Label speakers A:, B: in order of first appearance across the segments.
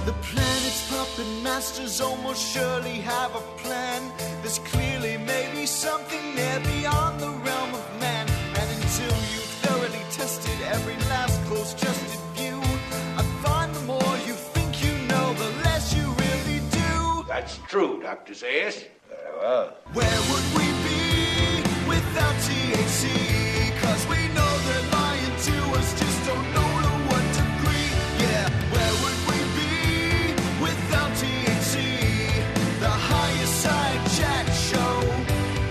A: The planet's puppet masters almost surely have a plan. There's clearly maybe something there beyond the realm of man. And until you've thoroughly tested every last close-trusted view, I find the more you think you know, the less you really do.
B: That's true, Dr. Zayas. Very well.
A: Where would we be without THC? 'Cause we know they're lying to us, just don't know to what degree. Yeah, where would we be without THC? The Higherside Chat Show,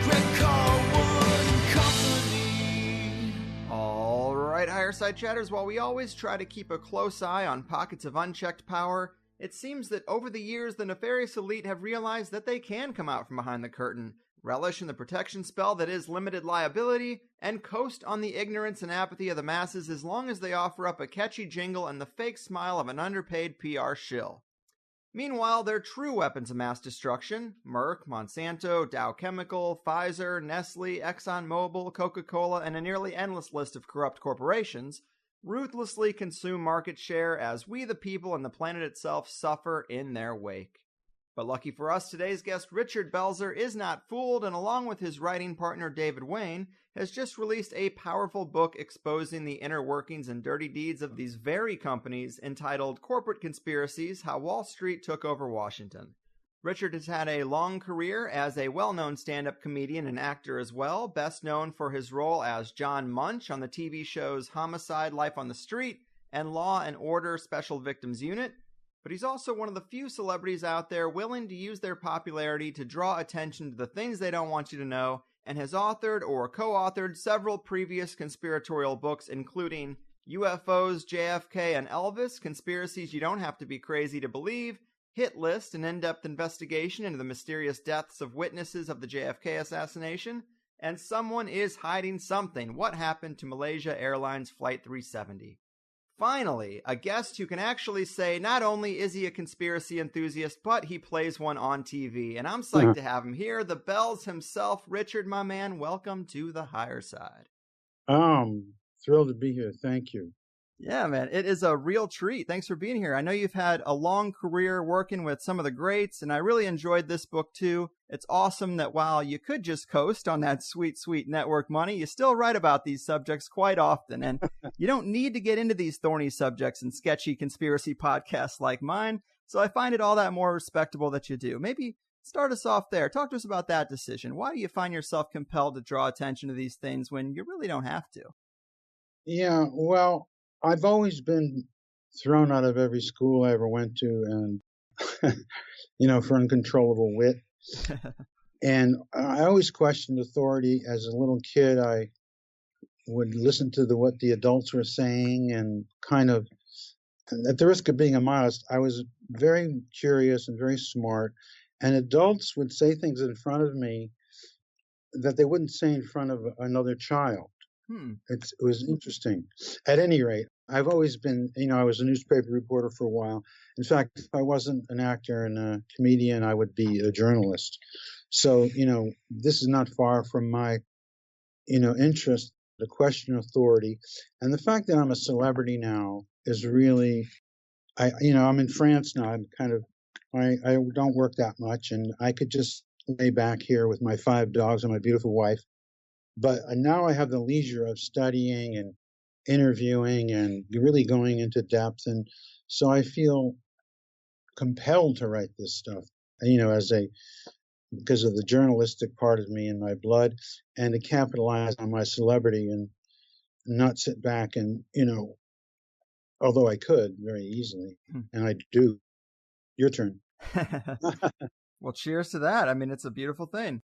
A: Greg Carlwood and Company.
C: All right, Higherside Chatters, while we always try to keep a close eye on pockets of unchecked power, it seems that over the years the nefarious elite have realized that they can come out from behind the curtain, relish in the protection spell that is limited liability, and coast on the ignorance and apathy of the masses as long as they offer up a catchy jingle and the fake smile of an underpaid PR shill. Meanwhile, their true weapons of mass destruction, Merck, Monsanto, Dow Chemical, Pfizer, Nestle, ExxonMobil, Coca-Cola, and a nearly endless list of corrupt corporations, ruthlessly consume market share as we the people and the planet itself suffer in their wake. But lucky for us, today's guest Richard Belzer is not fooled, and along with his writing partner David Wayne, has just released a powerful book exposing the inner workings and dirty deeds of these very companies entitled Corporate Conspiracies: How Wall Street Took Over Washington. Richard has had a long career as a well-known stand-up comedian and actor as well, best known for his role as John Munch on the TV shows Homicide: Life on the Street and Law and Order: Special Victims Unit. But he's also one of the few celebrities out there willing to use their popularity to draw attention to the things they don't want you to know, and has authored or co-authored several previous conspiratorial books, including UFOs, JFK, and Elvis, Conspiracies You Don't Have to Be Crazy to Believe, Hit List, an in-depth investigation into the mysterious deaths of witnesses of the JFK assassination, and Someone is Hiding Something: What Happened to Malaysia Airlines Flight 370. Finally, a guest who can actually say not only is he a conspiracy enthusiast, but he plays one on TV. And I'm psyched to have him here, the Bells himself. Richard, my man, welcome to the Higherside.
D: Thrilled to be here. Thank you.
C: Yeah, man, it is a real treat. Thanks for being here. I know you've had a long career working with some of the greats, and I really enjoyed this book too. It's awesome that while you could just coast on that sweet, sweet network money, you still write about these subjects quite often. And you don't need to get into these thorny subjects in sketchy conspiracy podcasts like mine. So I find it all that more respectable that you do. Maybe start us off there. Talk to us about that decision. Why do you find yourself compelled to draw attention to these things when you really don't have to?
D: Yeah, well, I've always been thrown out of every school I ever went to, and, for uncontrollable wit. And I always questioned authority. As a little kid, I would listen to what the adults were saying, and kind of, at the risk of being immodest, I was very curious and very smart. And adults would say things in front of me that they wouldn't say in front of another child. It was interesting. At any rate, I've always been, I was a newspaper reporter for a while. In fact, if I wasn't an actor and a comedian, I would be a journalist. So, this is not far from my, interest, the question of authority. And the fact that I'm a celebrity now is really, I'm in France now. I'm kind of, I don't work that much, and I could just lay back here with my 5 dogs and my beautiful wife. But now I have the leisure of studying and interviewing and really going into depth. And so I feel compelled to write this stuff, because of the journalistic part of me in my blood, and to capitalize on my celebrity and not sit back and, although I could very easily, and I do. Your turn.
C: Well, cheers to that. I mean, it's a beautiful thing.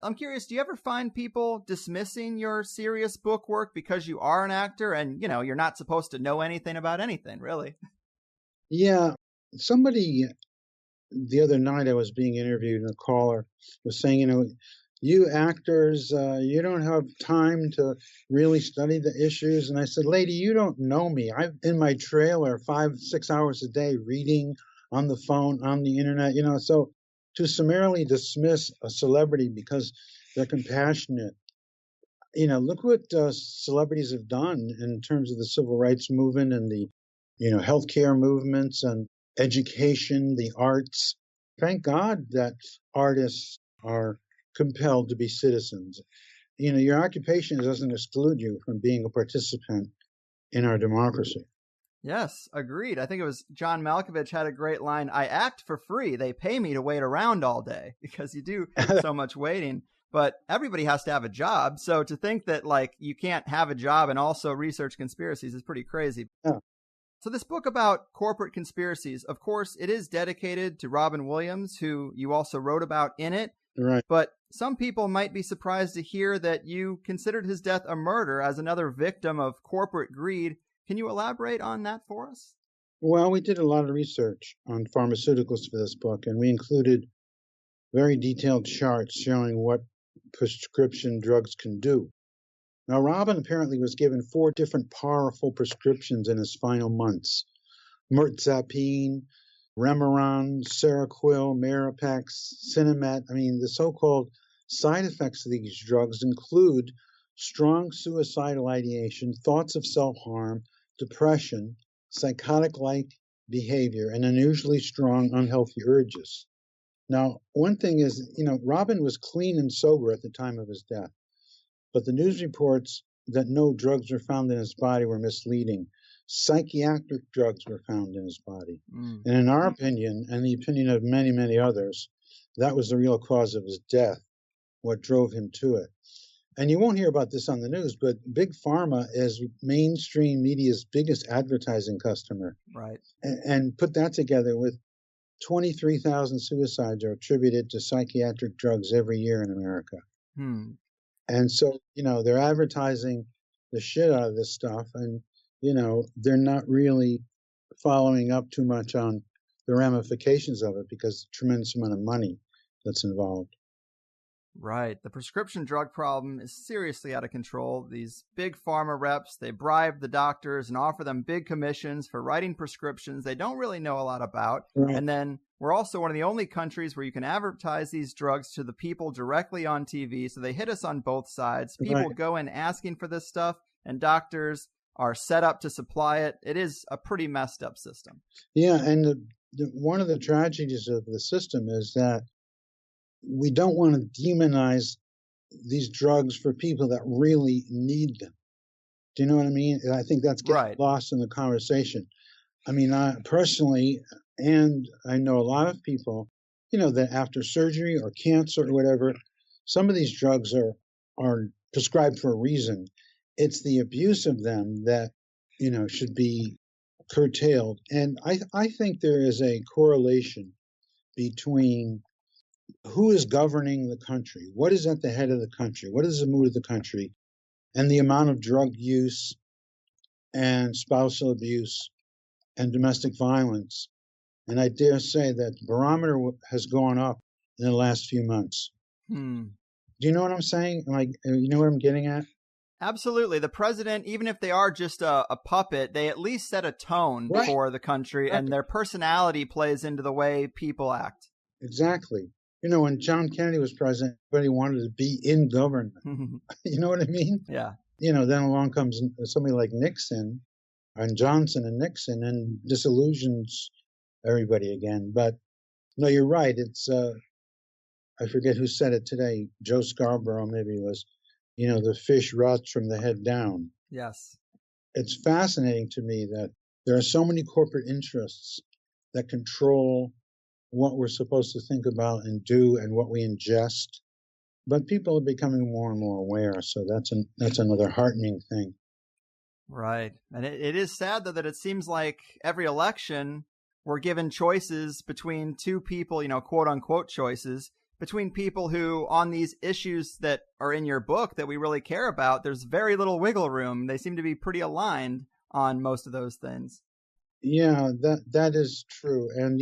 C: I'm curious, do you ever find people dismissing your serious book work because you are an actor and, you're not supposed to know anything about anything, really?
D: Yeah. Somebody, the other night I was being interviewed, and a caller was saying, you actors, you don't have time to really study the issues. And I said, lady, you don't know me. I'm in my trailer 5-6 hours a day reading on the phone, on the internet, so to summarily dismiss a celebrity because they're compassionate, look what celebrities have done in terms of the civil rights movement and the, healthcare movements. And education, the arts. Thank God that artists are compelled to be citizens. Your occupation doesn't exclude you from being a participant in our democracy.
C: Yes, agreed. I think it was John Malkovich had a great line, "I act for free. They pay me to wait around all day," because you do so much waiting. But everybody has to have a job. So to think that like you can't have a job and also research conspiracies is pretty crazy.
D: Yeah.
C: So this book about corporate conspiracies, of course, it is dedicated to Robin Williams, who you also wrote about in it.
D: Right.
C: But some people might be surprised to hear that you considered his death a murder as another victim of corporate greed. Can you elaborate on that for us?
D: Well, we did a lot of research on pharmaceuticals for this book, and we included very detailed charts showing what prescription drugs can do. Now, Robin apparently was given 4 different powerful prescriptions in his final months: mirtazapine, Remeron, Seroquel, Mirapex, Cinemet. The so-called side effects of these drugs include strong suicidal ideation, thoughts of self-harm, depression, psychotic-like behavior, and unusually strong unhealthy urges. Now, one thing is, Robin was clean and sober at the time of his death, but the news reports that no drugs were found in his body were misleading. Psychiatric drugs were found in his body. And in our opinion, and the opinion of many, many others, that was the real cause of his death, what drove him to it. And you won't hear about this on the news, but Big Pharma is mainstream media's biggest advertising customer.
C: Right.
D: And put that together with 23,000 suicides are attributed to psychiatric drugs every year in America. And so, they're advertising the shit out of this stuff, and, they're not really following up too much on the ramifications of it because a tremendous amount of money that's involved.
C: Right. The prescription drug problem is seriously out of control. These big pharma reps, they bribe the doctors and offer them big commissions for writing prescriptions they don't really know a lot about.
D: Right.
C: And then we're also one of the only countries where you can advertise these drugs to the people directly on TV. So they hit us on both sides. People go in asking for this stuff, and doctors are set up to supply it. It is a pretty messed up system.
D: Yeah, and one of the tragedies of the system is that we don't want to demonize these drugs for people that really need them. Do you know what I mean? I think that's getting lost in the conversation. I personally, and I know a lot of people, that after surgery or cancer or whatever, some of these drugs are prescribed for a reason. It's the abuse of them that, should be curtailed. And I think there is a correlation between who is governing the country, what is at the head of the country, what is the mood of the country, and the amount of drug use and spousal abuse and domestic violence. And I dare say that the barometer has gone up in the last few months. Do you know what I'm saying? You know what I'm getting at?
C: Absolutely. The president, even if they are just a puppet, they at least set a tone for the country, and their personality plays into the way people act.
D: Exactly. When John Kennedy was president, everybody wanted to be in government. You know what I mean?
C: Yeah.
D: Then along comes somebody like Nixon and Johnson and Nixon and disillusions everybody again. But no, you're right. It's, I forget who said it today. Joe Scarborough, maybe it was, the fish rots from the head down.
C: Yes.
D: It's fascinating to me that there are so many corporate interests that control what we're supposed to think about and do and what we ingest. But people are becoming more and more aware, so that's another heartening thing.
C: Right. And it is sad, though, that it seems like every election we're given choices between two people, quote-unquote choices, between people who, on these issues that are in your book that we really care about, there's very little wiggle room. They seem to be pretty aligned on most of those things.
D: Yeah, that is true. And,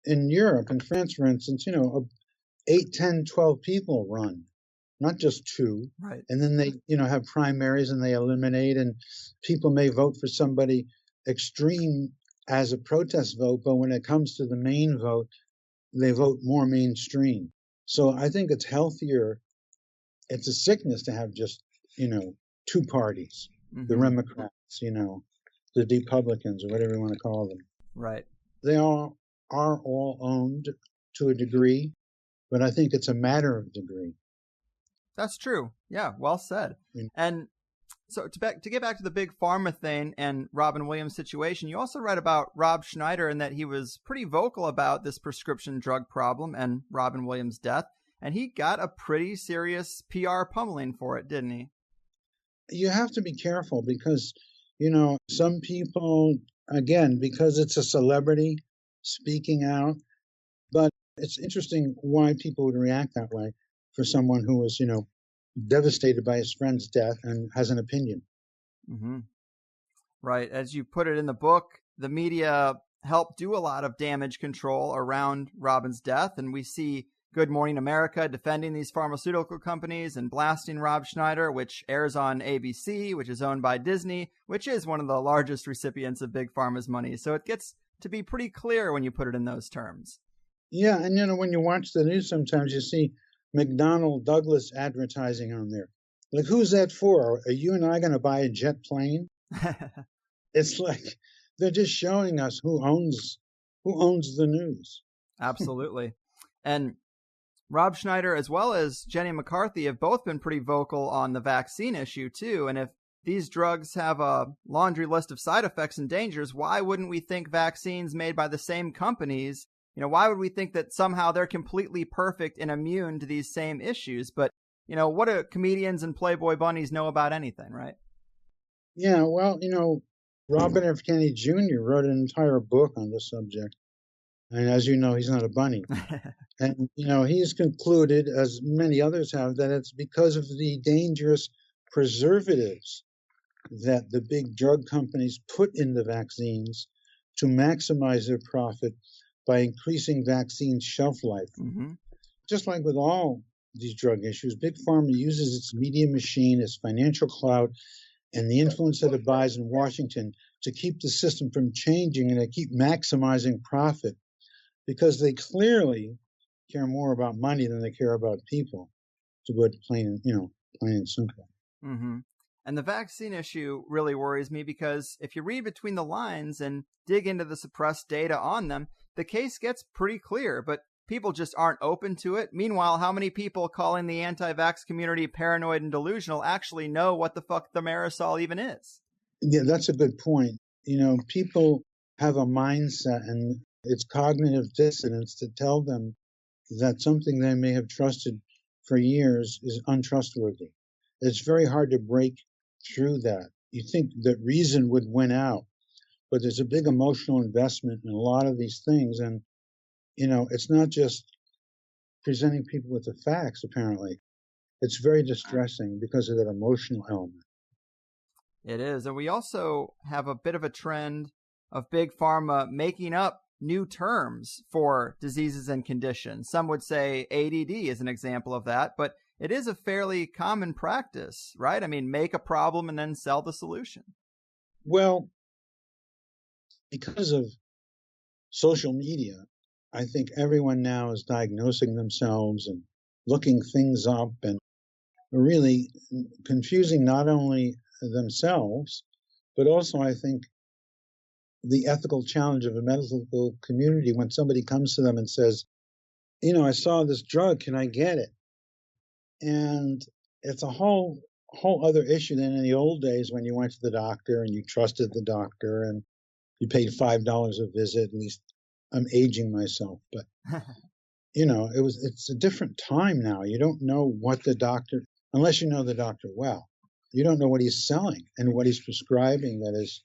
D: in Europe, in France, for instance, 8, 10, 12 people run, not just 2.
C: Right.
D: And then they, have primaries and they eliminate, and people may vote for somebody extreme as a protest vote, but when it comes to the main vote, they vote more mainstream. So I think it's healthier. It's a sickness to have just, 2 parties, the Democrats, the Republicans, or whatever you want to call them.
C: Right.
D: They all are all owned to a degree, but I think it's a matter of degree.
C: That's true. Yeah, well said. And so to get back to the big pharma thing and Robin Williams' situation, you also read about Rob Schneider and that he was pretty vocal about this prescription drug problem and Robin Williams' death. And he got a pretty serious PR pummeling for it, didn't he?
D: You have to be careful because, some people, again, because it's a celebrity speaking out, but it's interesting why people would react that way for someone who was, devastated by his friend's death and has an opinion.
C: Mm-hmm. Right. As you put it in the book, the media helped do a lot of damage control around Robin's death. And we see Good Morning America defending these pharmaceutical companies and blasting Rob Schneider, which airs on ABC, which is owned by Disney, which is one of the largest recipients of Big Pharma's money. So it gets to be pretty clear when you put it in those terms.
D: Yeah. And, when you watch the news, sometimes you see McDonnell Douglas advertising on there. Like, who's that for? Are you and I going to buy a jet plane? It's like they're just showing us who owns the news.
C: Absolutely. And Rob Schneider, as well as Jenny McCarthy, have both been pretty vocal on the vaccine issue, too. And if these drugs have a laundry list of side effects and dangers, why wouldn't we think vaccines made by the same companies, why would we think that somehow they're completely perfect and immune to these same issues? But, what do comedians and Playboy bunnies know about anything, right?
D: Yeah, well, Robert F. Kennedy Jr. wrote an entire book on this subject. And as you know, he's not a bunny. And, he's concluded, as many others have, that it's because of the dangerous preservatives that the big drug companies put in the vaccines to maximize their profit by increasing vaccine shelf life.
C: Mm-hmm.
D: Just like with all these drug issues, Big Pharma uses its media machine, its financial clout, and the influence that it buys in Washington to keep the system from changing and to keep maximizing profit, because they clearly care more about money than they care about people, to put plain and simple.
C: Mm-hmm. And the vaccine issue really worries me because if you read between the lines and dig into the suppressed data on them, the case gets pretty clear, but people just aren't open to it. Meanwhile, how many people calling the anti-vax community paranoid and delusional actually know what the fuck the Marisol even is?
D: Yeah, that's a good point. People have a mindset, and it's cognitive dissonance to tell them that something they may have trusted for years is untrustworthy. It's very hard to break through that. You think that reason would win out, but there's a big emotional investment in a lot of these things. And, it's not just presenting people with the facts, apparently. It's very distressing because of that emotional element.
C: It is. And we also have a bit of a trend of Big Pharma making up new terms for diseases and conditions. Some would say ADD is an example of that, but it is a fairly common practice, right? I mean, make a problem and then sell the solution.
D: Well, because of social media, I think everyone now is diagnosing themselves and looking things up and really confusing not only themselves, but also, I think, the ethical challenge of a medical community when somebody comes to them and says, I saw this drug, can I get it? And it's a whole other issue than in the old days when you went to the doctor and you trusted the doctor and you paid $5 a visit. At least I'm aging myself, but it's a different time now. You don't know what the doctor, unless you know the doctor well, you don't know what he's selling and what he's prescribing that is,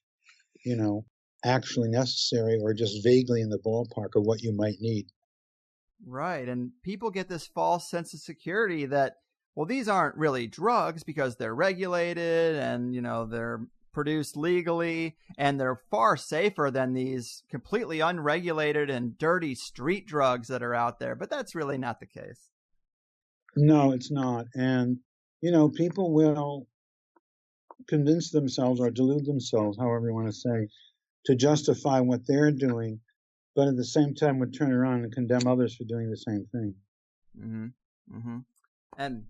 D: actually necessary or just vaguely in the ballpark of what you might need.
C: Right. And people get this false sense of security that, well, these aren't really drugs because they're regulated and, they're produced legally and they're far safer than these completely unregulated and dirty street drugs that are out there. But that's really not the case.
D: No, it's not. And, people will convince themselves or delude themselves, however you want to say, to justify what they're doing, but at the same time would turn around and condemn others for doing the same thing.
C: Mm-hmm. Mm-hmm. And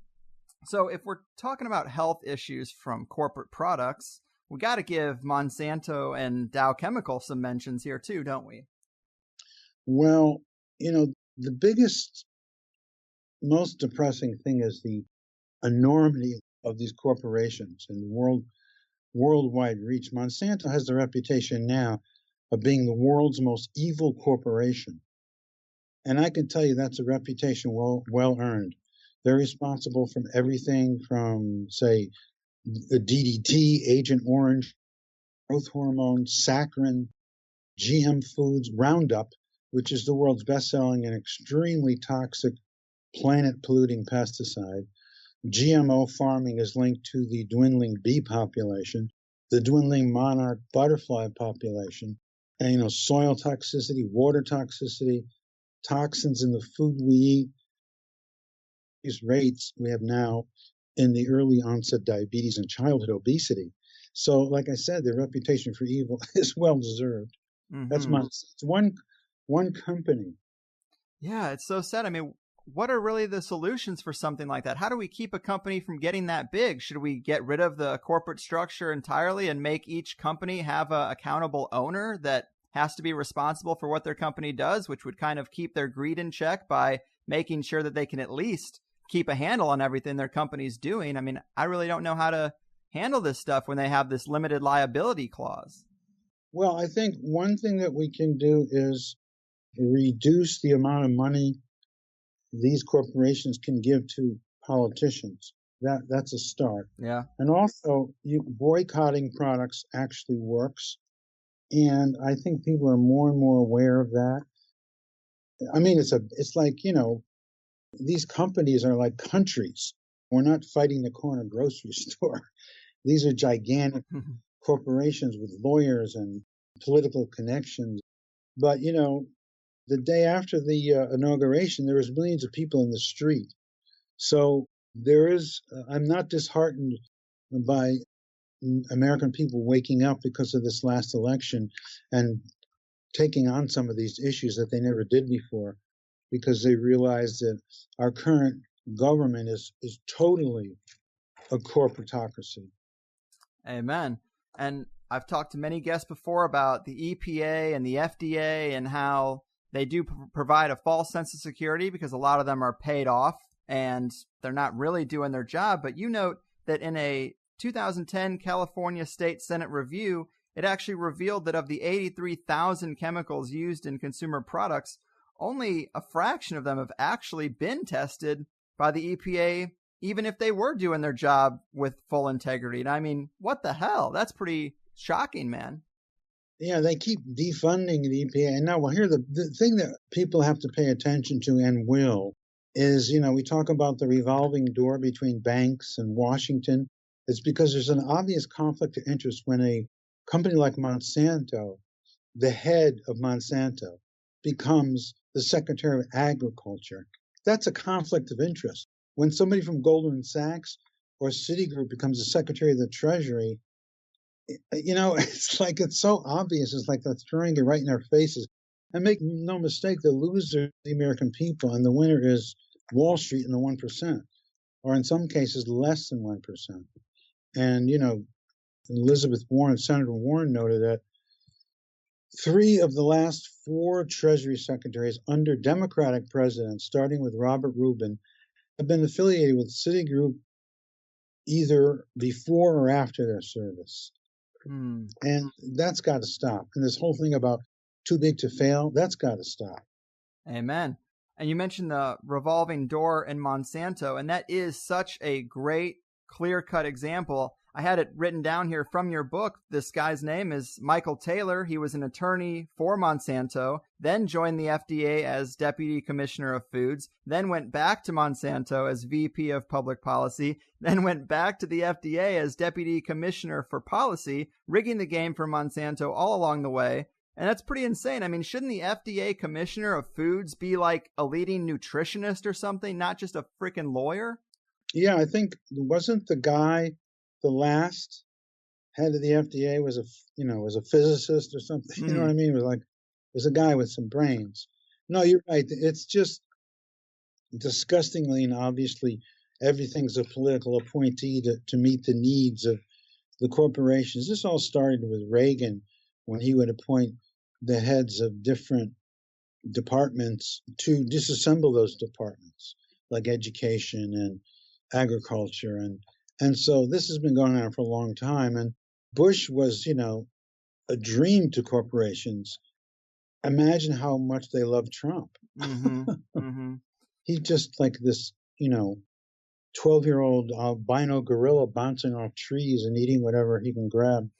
C: so if we're talking about health issues from corporate products, we got to give Monsanto and Dow Chemical some mentions here too, don't we?
D: Well, the biggest, most depressing thing is the enormity of these corporations and worldwide reach. Monsanto has the reputation now of being the world's most evil corporation. And I can tell you that's a reputation well earned. They're responsible for everything from, say, the DDT, Agent Orange, growth hormone, saccharin, GM foods, Roundup, which is the world's best-selling and extremely toxic planet-polluting pesticide. GMO farming is linked to the dwindling bee population, the dwindling monarch butterfly population, and soil toxicity, water toxicity, toxins in the food we eat. These rates we have now in the early onset diabetes and childhood obesity. So, like I said, their reputation for evil is well deserved.
C: Mm-hmm.
D: That's it's one company.
C: Yeah, it's so sad. I mean, what are really the solutions for something like that? How do we keep a company from getting that big? Should we get rid of the corporate structure entirely and make each company have an accountable owner that has to be responsible for what their company does, which would kind of keep their greed in check by making sure that they can at least keep a handle on everything their company's doing? I mean, I really don't know how to handle this stuff when they have this limited liability clause.
D: Well, I think one thing that we can do is reduce the amount of money these corporations can give to politicians. That's a start.
C: Yeah.
D: And also, boycotting products actually works. And I think people are more and more aware of that. I mean, it's like, these companies are like countries. We're not fighting the corner grocery store. These are gigantic corporations with lawyers and political connections. But, the day after the inauguration, there was millions of people in the street. So I'm not disheartened by American people waking up because of this last election and taking on some of these issues that they never did before, because they realize that our current government is totally a corporatocracy.
C: Amen. And I've talked to many guests before about the EPA and the FDA and how they do provide a false sense of security because a lot of them are paid off and they're not really doing their job. But you note that in a 2010 California State Senate review, it actually revealed that of the 83,000 chemicals used in consumer products, only a fraction of them have actually been tested by the EPA, even if they were doing their job with full integrity. And I mean, what the hell? That's pretty shocking, man.
D: Yeah, they keep defunding the EPA. And now, here, the thing that people have to pay attention to and will is, we talk about the revolving door between banks and Washington. It's because there's an obvious conflict of interest when a company like Monsanto, the head of Monsanto, becomes the Secretary of Agriculture. That's a conflict of interest. When somebody from Goldman Sachs or Citigroup becomes the Secretary of the Treasury, it's like it's so obvious. It's like they're throwing it right in our faces. And make no mistake, the loser is the American people, and the winner is Wall Street and the 1%, or in some cases less than 1%. And, Elizabeth Warren, Senator Warren noted that 3 of the last 4 Treasury secretaries under Democratic presidents, starting with Robert Rubin, have been affiliated with Citigroup either before or after their service. And that's got to stop. And this whole thing about too big to fail, that's got to stop.
C: Amen. And you mentioned the revolving door in Monsanto, and that is such a great, clear-cut example. I had it written down here from your book. This guy's name is Michael Taylor. He was an attorney for Monsanto, then joined the FDA as Deputy Commissioner of Foods, then went back to Monsanto as VP of Public Policy, then went back to the FDA as Deputy Commissioner for Policy, rigging the game for Monsanto all along the way. And that's pretty insane. I mean, shouldn't the FDA Commissioner of Foods be like a leading nutritionist or something, not just a freaking lawyer?
D: Yeah, I think wasn't the last head of the FDA was a physicist or something. You know what I mean? It was a guy with some brains. No, you're right. It's just disgustingly and obviously everything's a political appointee to meet the needs of the corporations. This all started with Reagan when he would appoint the heads of different departments to disassemble those departments, like education and agriculture. And so this has been going on for a long time. And Bush was, a dream to corporations. Imagine how much they love Trump.
C: Mm-hmm. Mm-hmm.
D: He's just like this, 12-year-old albino gorilla bouncing off trees and eating whatever he can grab.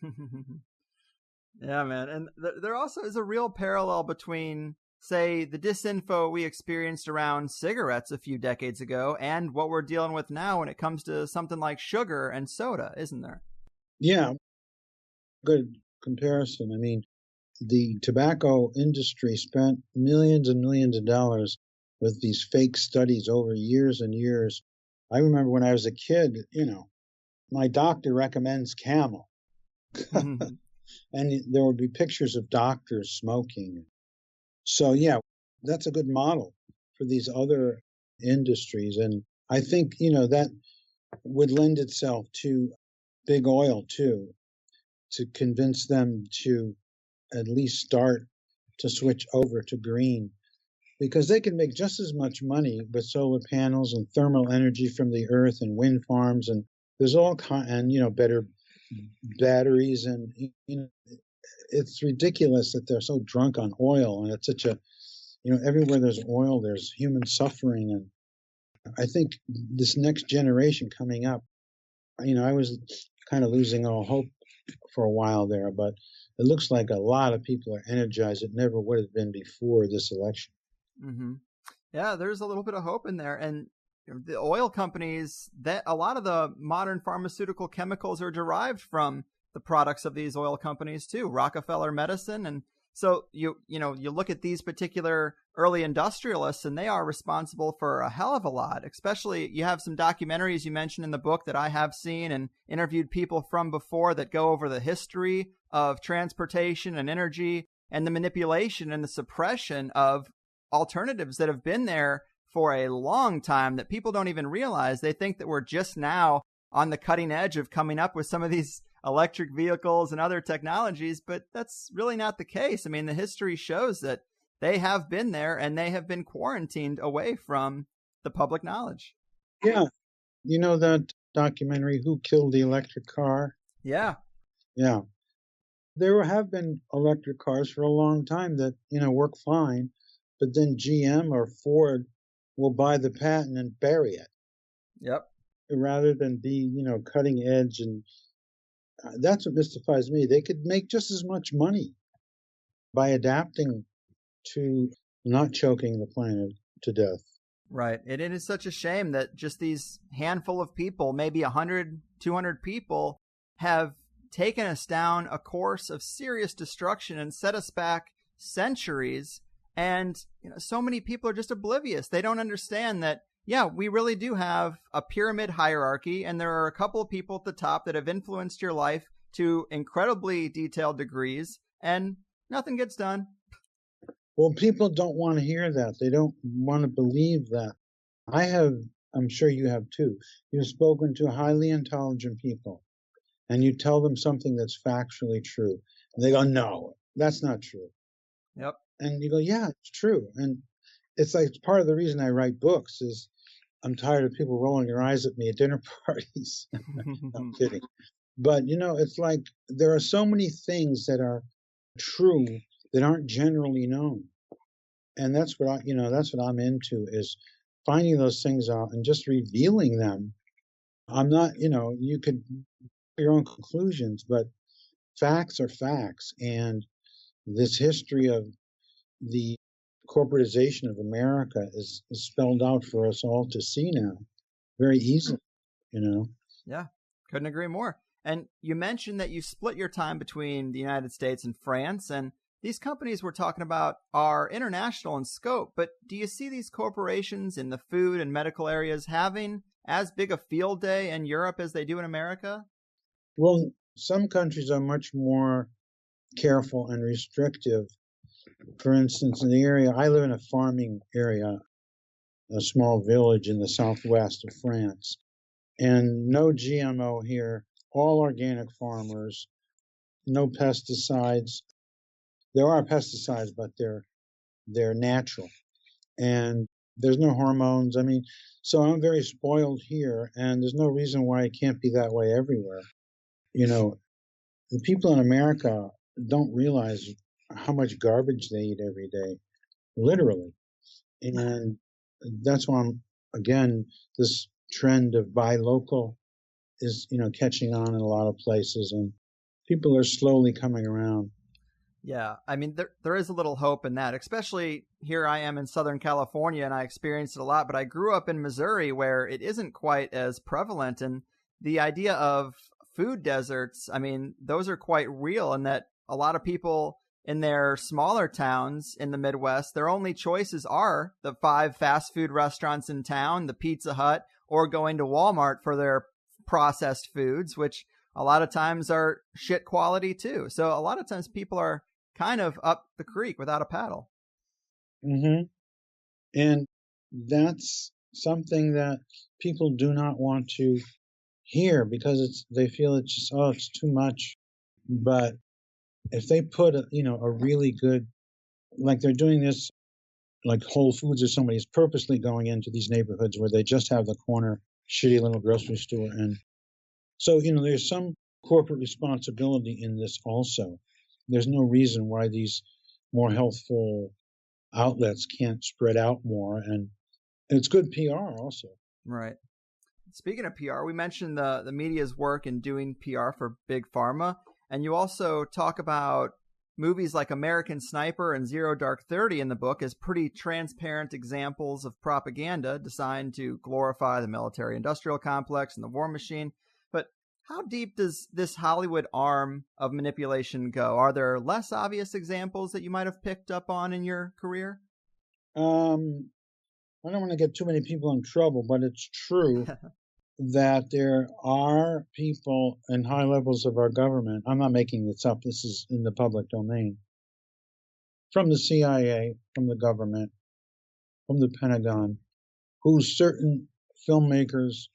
C: Yeah, man. And there also is a real parallel between, say, the disinfo we experienced around cigarettes a few decades ago and what we're dealing with now when it comes to something like sugar and soda, isn't there?
D: Yeah, good comparison. I mean, the tobacco industry spent millions and millions of dollars with these fake studies over years and years. I remember when I was a kid, my doctor recommends Camel. And there would be pictures of doctors smoking. So, yeah, that's a good model for these other industries. And I think, that would lend itself to big oil, too, to convince them to at least start to switch over to green, because they can make just as much money with solar panels and thermal energy from the earth and wind farms, and there's all better batteries, and it's ridiculous that they're so drunk on oil, and it's such a everywhere there's oil there's human suffering. And I think this next generation coming up, I was kind of losing all hope for a while there, but it looks like a lot of people are energized. It never would have been before this election.
C: Mm-hmm. Yeah, there's a little bit of hope in there. And the oil companies, that a lot of the modern pharmaceutical chemicals are derived from the products of these oil companies too, Rockefeller Medicine. And so you look at these particular early industrialists, and they are responsible for a hell of a lot. Especially, you have some documentaries you mentioned in the book that I have seen and interviewed people from before that go over the history of transportation and energy and the manipulation and the suppression of alternatives that have been there for a long time that people don't even realize. They think that we're just now on the cutting edge of coming up with some of these electric vehicles and other technologies, but that's really not the case. I mean, the history shows that they have been there and they have been quarantined away from the public knowledge.
D: Yeah. You know that documentary, Who Killed the Electric Car?
C: Yeah.
D: Yeah. There have been electric cars for a long time that, work fine, but then GM or Ford will buy the patent and bury it.
C: Yep.
D: Rather than be, cutting edge. And that's what mystifies me. They could make just as much money by adapting to not choking the planet to death.
C: Right. And it is such a shame that just these handful of people, maybe 100, 200 people, have taken us down a course of serious destruction and set us back centuries. And so many people are just oblivious. They don't understand that, yeah, we really do have a pyramid hierarchy, and there are a couple of people at the top that have influenced your life to incredibly detailed degrees, and nothing gets done.
D: Well, people don't want to hear that. They don't want to believe that. I'm sure you have too. You've spoken to highly intelligent people, and you tell them something that's factually true. And they go, no, that's not true.
C: Yep. And
D: you go, yeah, it's true. And it's like part of the reason I write books is I'm tired of people rolling their eyes at me at dinner parties. I'm kidding. But, it's like there are so many things that are true that aren't generally known. And that's what that's what I'm into, is finding those things out and just revealing them. I'm not, you could your own conclusions, but facts are facts. And this history of the corporatization of America is spelled out for us all to see now very easily,
C: Yeah, couldn't agree more. And you mentioned that you split your time between the United States and France, and these companies we're talking about are international in scope, but do you see these corporations in the food and medical areas having as big a field day in Europe as they do in America?
D: Well, some countries are much more careful and restrictive. For instance, in the area, I live in a farming area, a small village in the southwest of France, and no GMO here, all organic farmers, no pesticides. There are pesticides, but they're They're natural. And there's no hormones. I mean, so I'm very spoiled here, and there's no reason why it can't be that way everywhere. You know, the people in America don't realize how much garbage they eat every day, literally. And that's why again, this trend of buy local is, catching on in a lot of places, and people are slowly coming around.
C: Yeah, I mean, there is a little hope in that, especially here I am in Southern California, and I experienced it a lot, but I grew up in Missouri where it isn't quite as prevalent. And the idea of food deserts, I mean, those are quite real, in that a lot of people in their smaller towns in the Midwest, their only choices are the 5 fast food restaurants in town, the Pizza Hut, or going to Walmart for their processed foods, which a lot of times are shit quality too. So a lot of times people are kind of up the creek without a paddle.
D: Mm-hmm. And that's something that people do not want to hear, because they feel it's just, it's too much. But if they put a really good, like they're doing this, like Whole Foods or somebody's purposely going into these neighborhoods where they just have the corner shitty little grocery store. And so, there's some corporate responsibility in this also. There's no reason why these more healthful outlets can't spread out more. And it's good PR also.
C: Right. Speaking of PR, we mentioned the media's work in doing PR for Big Pharma. And you also talk about movies like American Sniper and Zero Dark 30 in the book as pretty transparent examples of propaganda designed to glorify the military-industrial complex and the war machine. But how deep does this Hollywood arm of manipulation go? Are there less obvious examples that you might have picked up on in your career?
D: I don't want to get too many people in trouble, but it's true that there are people in high levels of our government. I'm not making this up. This is in the public domain. From the CIA, from the government, from the Pentagon, who certain filmmakers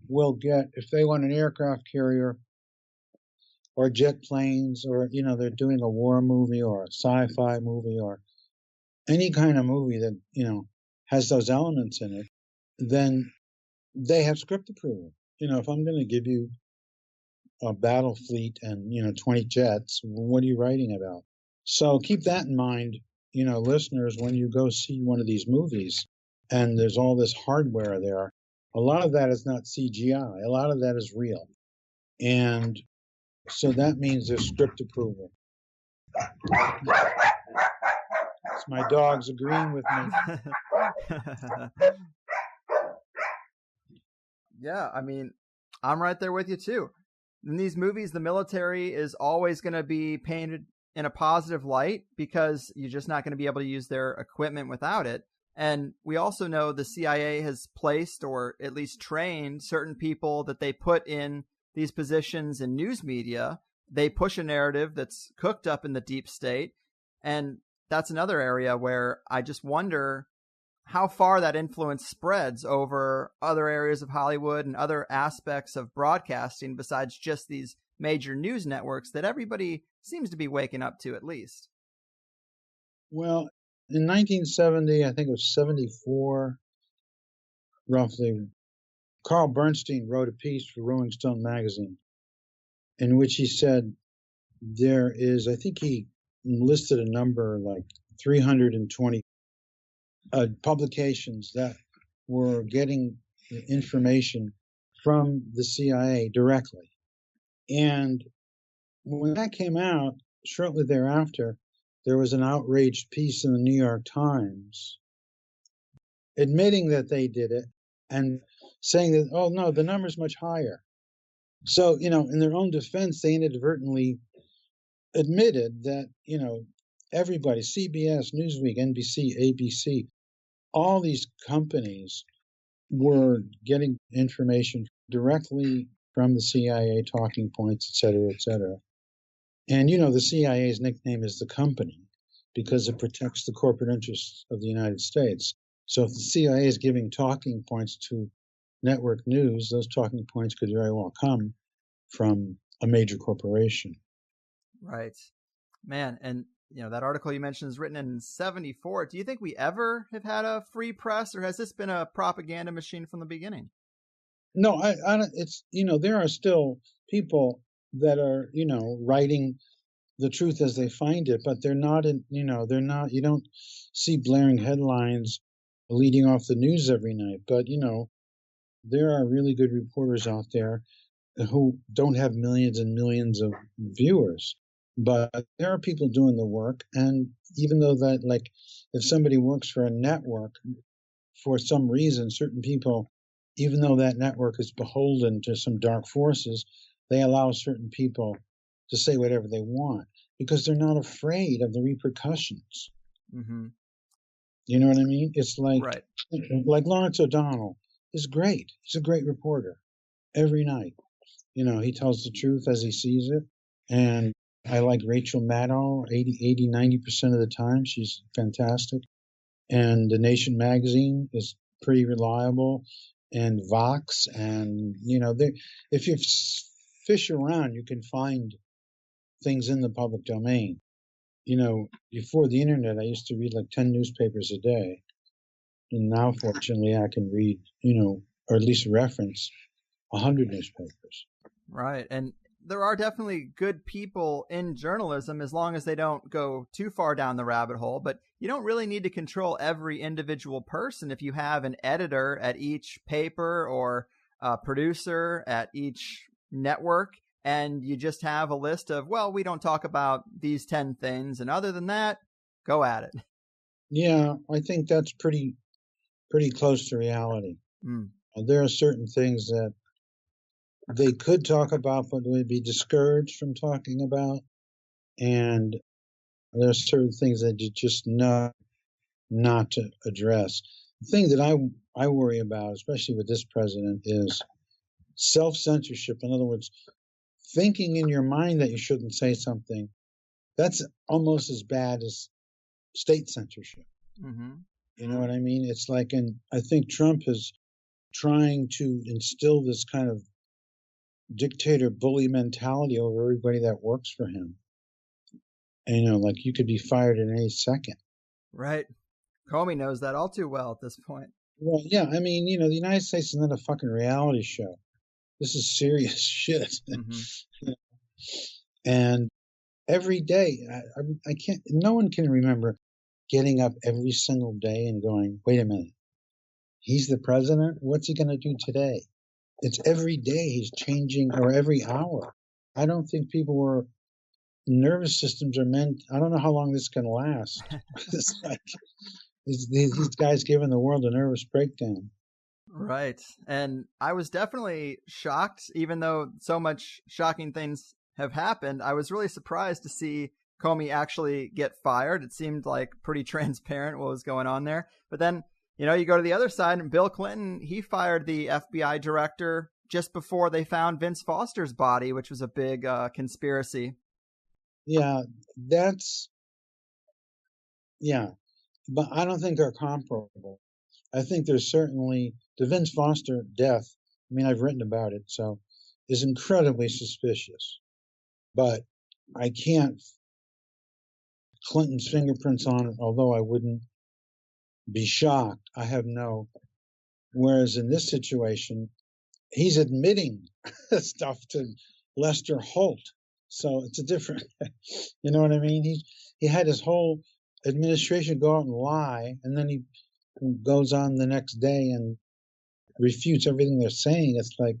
D: will get, if they want an aircraft carrier or jet planes, or, they're doing a war movie or a sci-fi movie or any kind of movie that, has those elements in it, then they have script approval. If I'm going to give you a battle fleet and, 20 jets, what are you writing about? So keep that in mind, listeners, when you go see one of these movies and there's all this hardware there, a lot of that is not CGI. A lot of that is real. And so that means there's script approval. It's my dogs agreeing with me.
C: Yeah, I mean, I'm right there with you too. In these movies, the military is always going to be painted in a positive light because you're just not going to be able to use their equipment without it. And we also know the CIA has placed, or at least trained, certain people that they put in these positions in news media. They push a narrative that's cooked up in the deep state. And that's another area where I just wonder how far that influence spreads over other areas of Hollywood and other aspects of broadcasting besides just these major news networks that everybody seems to be waking up to, at least.
D: Well, in 1970, I think it was 74, roughly, Carl Bernstein wrote a piece for Rolling Stone magazine in which he said there is, I think he listed a number like 320 publications that were getting information from the CIA directly. And when that came out, shortly thereafter, there was an outraged piece in the New York Times admitting that they did it and saying that, oh, no, the number's much higher. So, in their own defense, they inadvertently admitted that, everybody, CBS, Newsweek, NBC, ABC, all these companies were getting information directly from the CIA, talking points, et cetera, et cetera. And, the CIA's nickname is the company because it protects the corporate interests of the United States. So if the CIA is giving talking points to network news, those talking points could very well come from a major corporation.
C: Right. Man, and that article you mentioned is written in 1974. Do you think we ever have had a free press, or has this been a propaganda machine from the beginning?
D: No, I don't, it's, there are still people that are, writing the truth as they find it, but they're not you don't see blaring headlines leading off the news every night. But, there are really good reporters out there who don't have millions and millions of viewers, but there are people doing the work. And even though that, like, if somebody works for a network, for some reason, certain people, even though that network is beholden to some dark forces, they allow certain people to say whatever they want because they're not afraid of the repercussions.
C: Mm-hmm.
D: You know what I mean? It's like,
C: right.
D: Like Lawrence O'Donnell is great. He's a great reporter every night. He tells the truth as he sees it. And I like Rachel Maddow 90% of the time. She's fantastic. And The Nation magazine is pretty reliable, and Vox, and if you fish around, you can find things in the public domain. Before the internet, I used to read like 10 newspapers a day, and now fortunately I can read, or at least reference 100 newspapers.
C: Right, and there are definitely good people in journalism as long as they don't go too far down the rabbit hole, but you don't really need to control every individual person if you have an editor at each paper or a producer at each network, and you just have a list of, well, we don't talk about these 10 things, and other than that, go at it.
D: Yeah, I think that's pretty close to reality. There are certain things that they could talk about, but would be discouraged from talking about. And there are certain things that you just know not to address. The thing that I worry about, especially with this president, is self-censorship. In other words, thinking in your mind that you shouldn't say something. That's almost as bad as state censorship.
C: Mm-hmm.
D: You know what I mean? It's like, and I think Trump is trying to instill this kind of dictator bully mentality over everybody that works for him. And, like you could be fired in any second.
C: Right. Comey knows that all too well at this point.
D: Well, yeah, I mean, the United States is not a fucking reality show. This is serious shit. Mm-hmm. And every day, I can't, no one can remember getting up every single day and going, wait a minute, he's the president? What's he going to do today? It's every day he's changing, or every hour. I don't think nervous systems are meant, I don't know how long this can last. It's like these guys giving the world a nervous breakdown.
C: Right. And I was definitely shocked, even though so much shocking things have happened. I was really surprised to see Comey actually get fired. It seemed like pretty transparent what was going on there. But then, you go to the other side, and Bill Clinton, he fired the FBI director just before they found Vince Foster's body, which was a big conspiracy.
D: Yeah, but I don't think they're comparable. I think there's certainly the Vince Foster death. I mean, I've written about it, so is incredibly suspicious. But I can't Clinton's fingerprints on it, although I wouldn't be shocked. I have no. Whereas in this situation, he's admitting stuff to Lester Holt. So it's a different, you know what I mean? He had his whole administration go out and lie, and then he goes on the next day and refutes everything they're saying. It's like,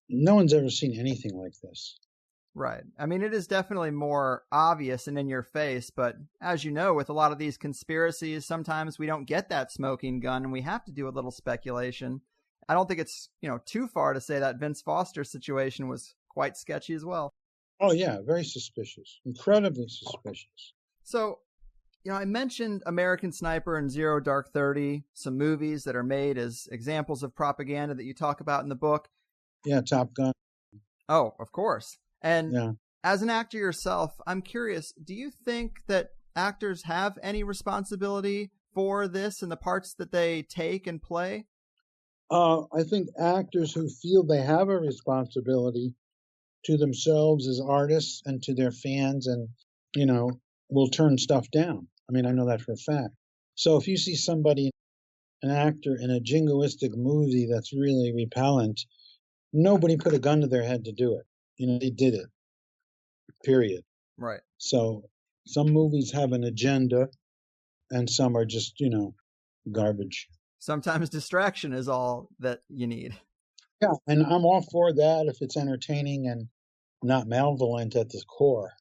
D: no one's ever seen anything like this.
C: Right. I mean, it is definitely more obvious and in your face, but as you know, with a lot of these conspiracies, sometimes we don't get that smoking gun and we have to do a little speculation. I don't think it's, too far to say that Vince Foster's situation was quite sketchy as well.
D: Oh, yeah. Very suspicious. Incredibly suspicious.
C: So, I mentioned American Sniper and Zero Dark 30, some movies that are made as examples of propaganda that you talk about in the book.
D: Yeah, Top Gun.
C: Oh, of course. And as an actor yourself, I'm curious, do you think that actors have any responsibility for this and the parts that they take and play?
D: I think actors who feel they have a responsibility to themselves as artists and to their fans and, will turn stuff down. I mean, I know that for a fact. So if you see somebody, an actor in a jingoistic movie that's really repellent, nobody put a gun to their head to do it. You know, they did it, period.
C: Right.
D: So some movies have an agenda and some are just, you know, garbage.
C: Sometimes distraction is all that you need.
D: Yeah, and I'm all for that if it's entertaining and not malevolent at the core.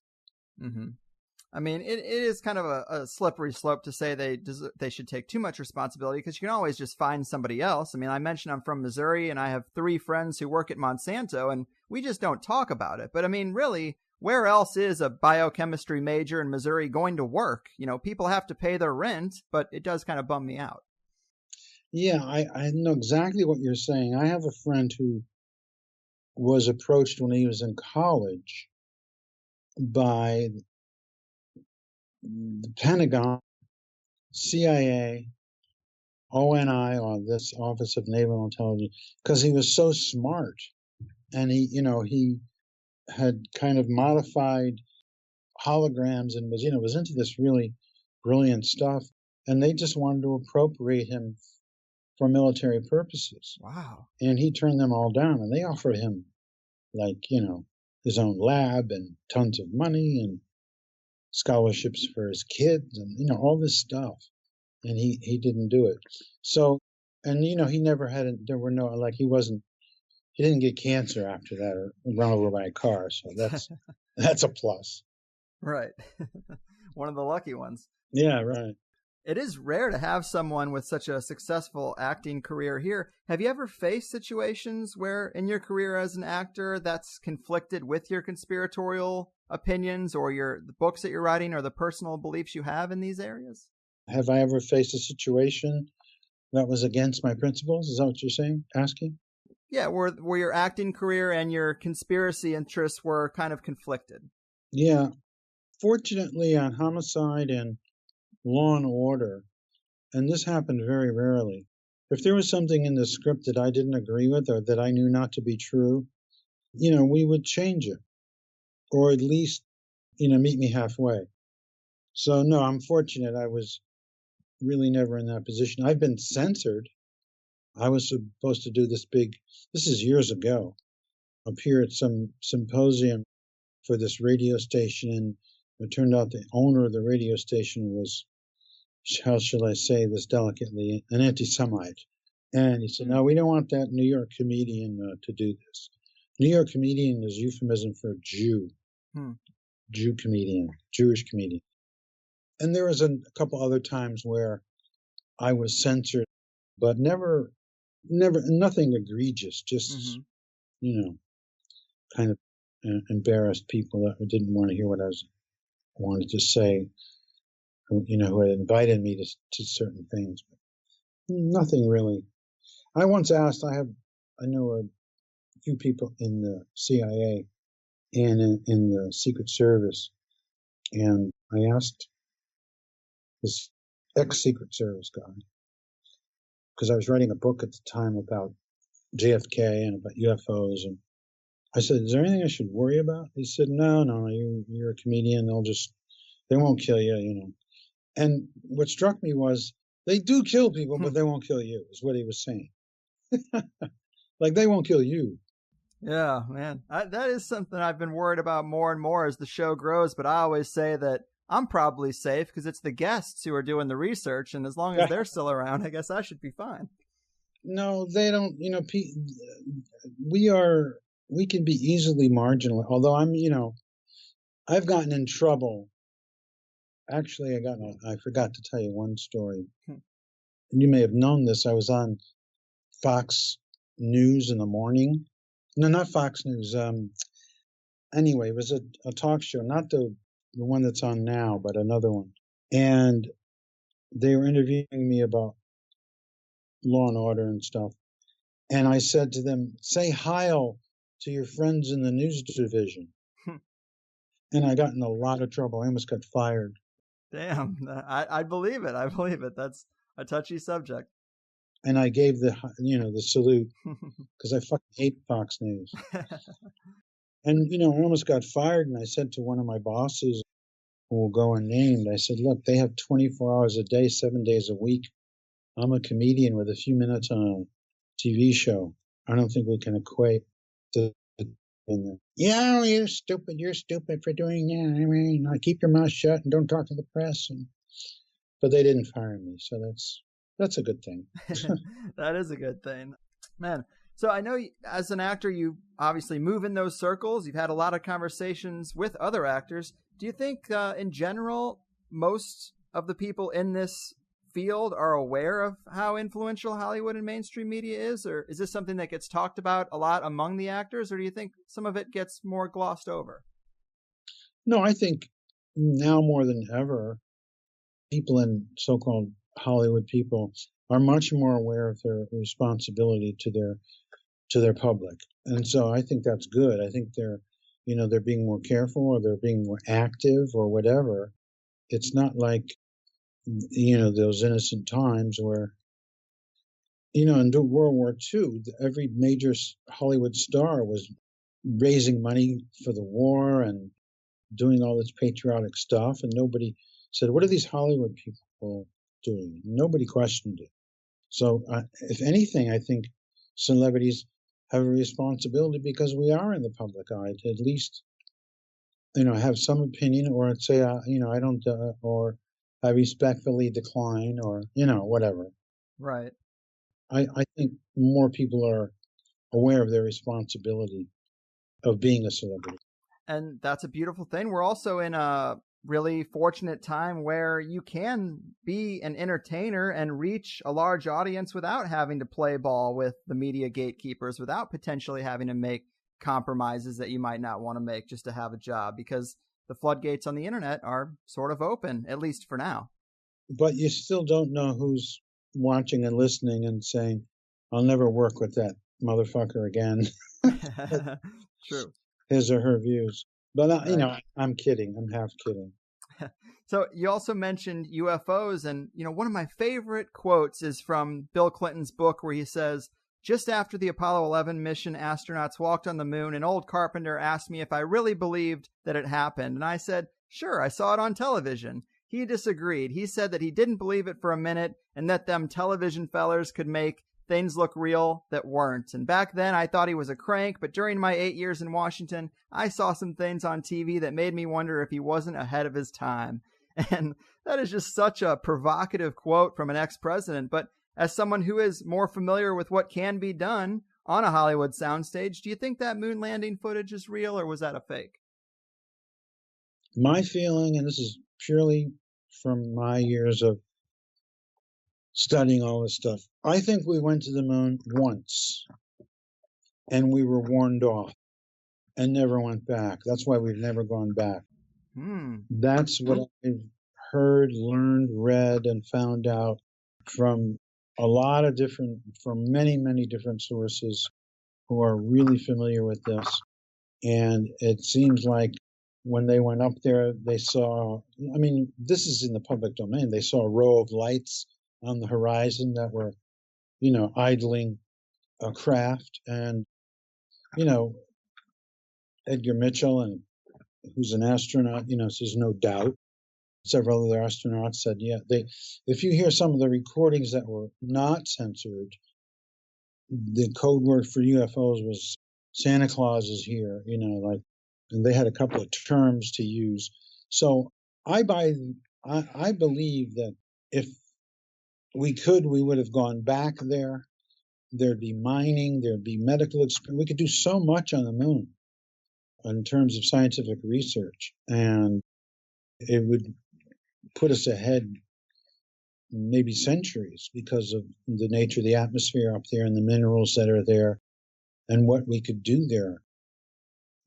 C: Mm-hmm. I mean, it is kind of a slippery slope to say they should take too much responsibility, because you can always just find somebody else. I mean, I mentioned I'm from Missouri and I have 3 friends who work at Monsanto, and we just don't talk about it. But I mean, really, where else is a biochemistry major in Missouri going to work? You know, people have to pay their rent, but it does kind of bum me out.
D: Yeah, I know exactly what you're saying. I have a friend who was approached when he was in college by the Pentagon, CIA, ONI, or this Office of Naval Intelligence, because he was so smart. And he had kind of modified holograms and was into this really brilliant stuff. And they just wanted to appropriate him for military purposes.
C: Wow.
D: And he turned them all down, and they offered him, like, his own lab and tons of money and scholarships for his kids and, all this stuff. And he didn't do it. So, and, he never had, there were no, like, he didn't get cancer after that or run over by a car. So that's a plus.
C: Right. One of the lucky ones.
D: Yeah, right.
C: It is rare to have someone with such a successful acting career here. Have you ever faced situations where in your career as an actor that's conflicted with your conspiratorial opinions or the books that you're writing or the personal beliefs you have in these areas?
D: Have I ever faced a situation that was against my principles? Is that what you're asking?
C: Yeah, where your acting career and your conspiracy interests were kind of conflicted.
D: Yeah. Fortunately, on Homicide and Law and Order, and this happened very rarely, if there was something in the script that I didn't agree with or that I knew not to be true, we would change it, or at least, meet me halfway. So no, I'm fortunate. I was really never in that position. I've been censored. I was supposed to do this is years ago, appear at some symposium for this radio station, and it turned out the owner of the radio station was, how shall I say this delicately, an anti-Semite. And he said, no, we don't want that New York comedian to do this. New York comedian is euphemism for Jew. Jew comedian, Jewish comedian. And there was a couple other times where I was censored, but never, nothing egregious, just, kind of embarrassed people that didn't want to hear what I wanted to say, who had invited me to certain things. But nothing really. I once asked, I know a few people in the CIA and in the Secret Service, and I asked this ex-Secret Service guy, because I was writing a book at the time about JFK and about UFOs, and I said, is there anything I should worry about? He said, no, you're a comedian, they won't kill you, And what struck me was, they do kill people, but they won't kill you, is what he was saying. Like, they won't kill you.
C: Yeah, man. That is something I've been worried about more and more as the show grows, but I always say that I'm probably safe because it's the guests who are doing the research, and as long as they're still around, I guess I should be fine.
D: No, they don't, we can be easily marginal, although I've gotten in trouble. Actually, I forgot to tell you one story. You may have known this. I was on Fox News in the morning. No, not Fox News. Anyway, it was a talk show, not the one that's on now, but another one. And they were interviewing me about Law and Order and stuff. And I said to them, say Heil to your friends in the news division. And I got in a lot of trouble. I almost got fired.
C: Damn, I believe it. I believe it. That's a touchy subject.
D: And I gave the salute because I fucking hate Fox News. And, I almost got fired. And I said to one of my bosses, who will go unnamed. I said, look, they have 24 hours a day, 7 days a week. I'm a comedian with a few minutes on a TV show. I don't think we can equate the. Yeah, you're stupid for doing that. I mean, keep your mouth shut and don't talk to the press. But they didn't fire me, so that's a good thing.
C: That is a good thing, man. So I know as an actor, you obviously move in those circles. You've had a lot of conversations with other actors. Do you think, in general, most of the people in this field are aware of how influential Hollywood and mainstream media is? Or is this something that gets talked about a lot among the actors? Or do you think some of it gets more glossed over?
D: No, I think now more than ever, people in so-called Hollywood people are much more aware of their responsibility to their public. And so I think that's good. I think they're being more careful, or they're being more active, or whatever. It's not like, those innocent times where, in World War II, every major Hollywood star was raising money for the war and doing all this patriotic stuff. And nobody said, what are these Hollywood people doing? Nobody questioned it. So if anything, I think celebrities have a responsibility, because we are in the public eye, to at least, have some opinion, or say, I don't, or I respectfully decline, or, whatever.
C: Right.
D: I think more people are aware of their responsibility of being a celebrity.
C: And that's a beautiful thing. We're also in a really fortunate time where you can be an entertainer and reach a large audience without having to play ball with the media gatekeepers, without potentially having to make compromises that you might not want to make just to have a job, because the floodgates on the internet are sort of open, at least for now.
D: But you still don't know who's watching and listening and saying, I'll never work with that motherfucker again.
C: True.
D: His or her views. But, I'm kidding. I'm half kidding.
C: So you also mentioned UFOs, and, one of my favorite quotes is from Bill Clinton's book, where he says, just after the Apollo 11 mission, astronauts walked on the moon, an old carpenter asked me if I really believed that it happened. And I said, sure, I saw it on television. He disagreed. He said that he didn't believe it for a minute, and that them television fellers could make things look real that weren't. And back then I thought he was a crank, but during my 8 years in Washington, I saw some things on TV that made me wonder if he wasn't ahead of his time. And that is just such a provocative quote from an ex-president. But as someone who is more familiar with what can be done on a Hollywood soundstage, do you think that moon landing footage is real, or was that a fake?
D: My feeling, and this is purely from my years of studying all this stuff, I think we went to the moon once and we were warned off and never went back. That's why we've never gone back. That's what I've heard, learned, read, and found out from many, many different sources who are really familiar with this. And it seems like when they went up there, they saw, this is in the public domain, they saw a row of lights on the horizon that were, idling a craft. And, Edgar Mitchell, and who's an astronaut, says no doubt. Several other astronauts said, if you hear some of the recordings that were not censored, the code word for UFOs was Santa Claus is here, and they had a couple of terms to use. So I believe that if we could, we would have gone back there. There'd be mining, there'd be medical experience. We could do so much on the moon in terms of scientific research, and it would put us ahead maybe centuries because of the nature of the atmosphere up there and the minerals that are there and what we could do there.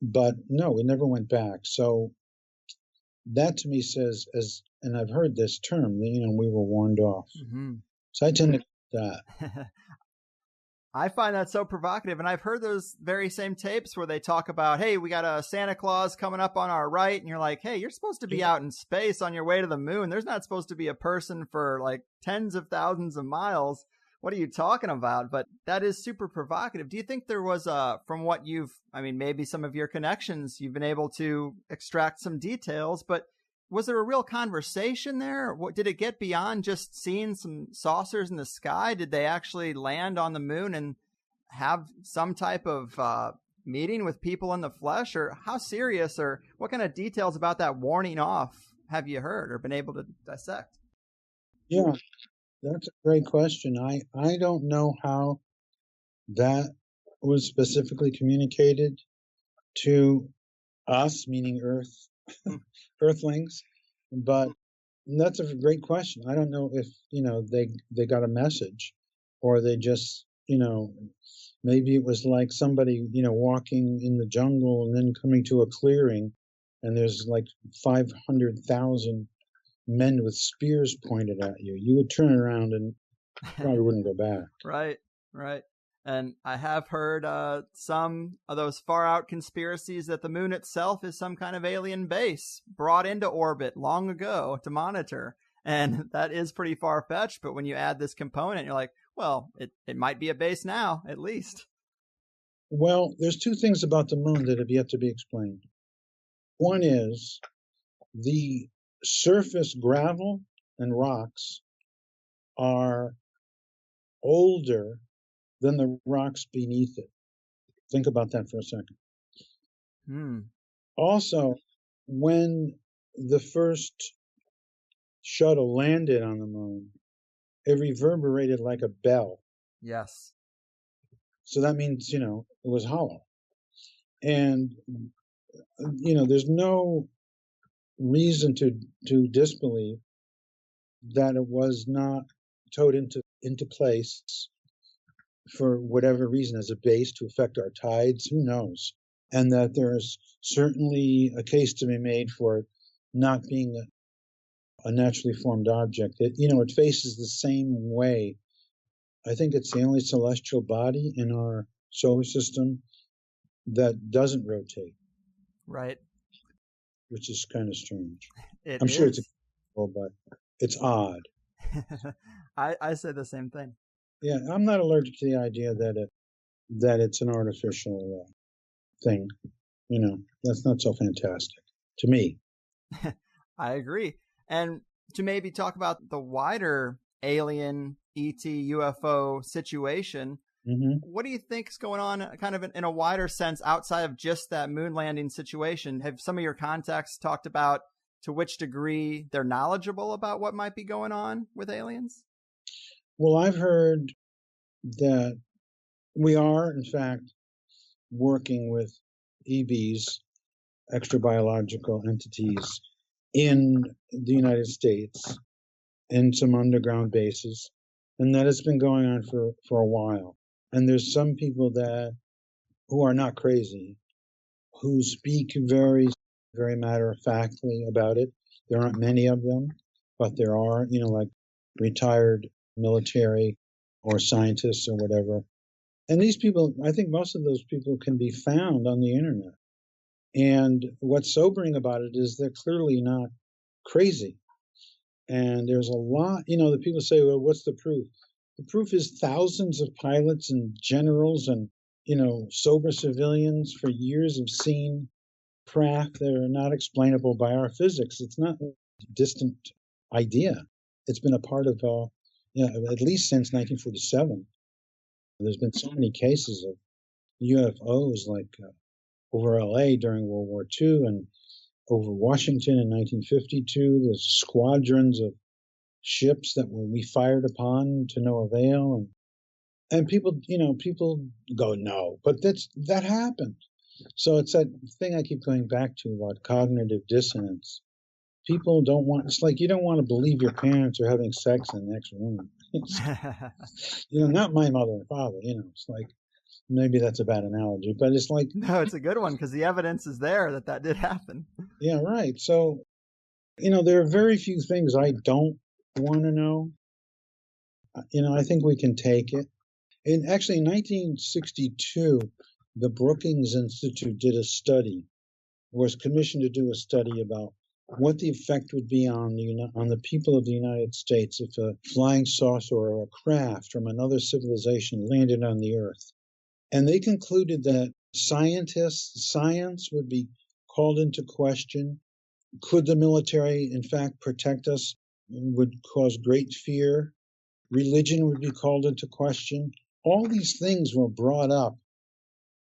D: But no, we never went back. So that to me says, and I've heard this term, we were warned off. Mm-hmm. So I tend to that.
C: I find that so provocative, and I've heard those very same tapes where they talk about, hey, we got a Santa Claus coming up on our right, and you're like, hey, you're supposed to be out in space on your way to the moon. There's not supposed to be a person for like tens of thousands of miles. What are you talking about? But that is super provocative. Do you think there was, from what maybe some of your connections, you've been able to extract some details, but was there a real conversation there? What, did it get beyond just seeing some saucers in the sky? Did they actually land on the moon and have some type of meeting with people in the flesh? Or how serious, or what kind of details about that warning off have you heard or been able to dissect?
D: Yeah, that's a great question. I don't know how that was specifically communicated to us, meaning Earthlings, but that's a great question. I don't know if, they got a message, or they just, maybe it was like somebody, walking in the jungle and then coming to a clearing, and there's like 500,000 men with spears pointed at you. You would turn around and probably wouldn't go back.
C: Right. And I have heard some of those far out conspiracies that the moon itself is some kind of alien base brought into orbit long ago to monitor. And that is pretty far fetched. But when you add this component, you're like, well, it might be a base now, at least.
D: Well, there's two things about the moon that have yet to be explained. One is the surface gravel and rocks are older than the rocks beneath it. Think about that for a second. Also, when the first shuttle landed on the moon, it reverberated like a bell.
C: Yes.
D: So that means, it was hollow. And, there's no reason to disbelieve that it was not towed into place for whatever reason as a base to affect our tides. Who knows? And that there's certainly a case to be made for it not being a naturally formed object. It faces the same way. I think it's the only celestial body in our solar system that doesn't rotate.
C: Right.
D: Which is kind of strange.
C: I'm
D: sure it's but it's odd.
C: I say the same thing.
D: Yeah, I'm not allergic to the idea that it's an artificial thing. That's not so fantastic to me.
C: I agree. And to maybe talk about the wider alien ET UFO situation, what do you think is going on kind of in a wider sense outside of just that moon landing situation? Have some of your contacts talked about to which degree they're knowledgeable about what might be going on with aliens?
D: Well, I've heard that we are, in fact, working with EBs, extrabiological entities, in the United States, in some underground bases, and that has been going on for a while. And there's some people who are not crazy, who speak very, very matter-of-factly about it. There aren't many of them, but there are, like retired military or scientists or whatever. And these people, I think most of those people can be found on the internet. And what's sobering about it is they're clearly not crazy. And there's a lot, the people say, well, what's the proof? The proof is thousands of pilots and generals and, sober civilians for years have seen craft that are not explainable by our physics. It's not a distant idea. It's been a part of, at least since 1947. There's been so many cases of UFOs, like over LA during World War II and over Washington in 1952. There's squadrons of ships that we fired upon to no avail, and people go no, but that happened. So it's that thing I keep going back to about cognitive dissonance. People don't want. It's like you don't want to believe your parents are having sex in the next room. Not my mother and father. It's like maybe that's a bad analogy, but it's like
C: no, it's a good one because the evidence is there that did happen.
D: Yeah, right. So, there are very few things I don't want to know. I think we can take it. And actually, in 1962, the Brookings Institute did a study, was commissioned to do a study about what the effect would be on the people of the United States if a flying saucer or a craft from another civilization landed on the Earth. And they concluded that science would be called into question, Could the military, in fact, protect us? Would cause great fear. Religion would be called into question. All these things were brought up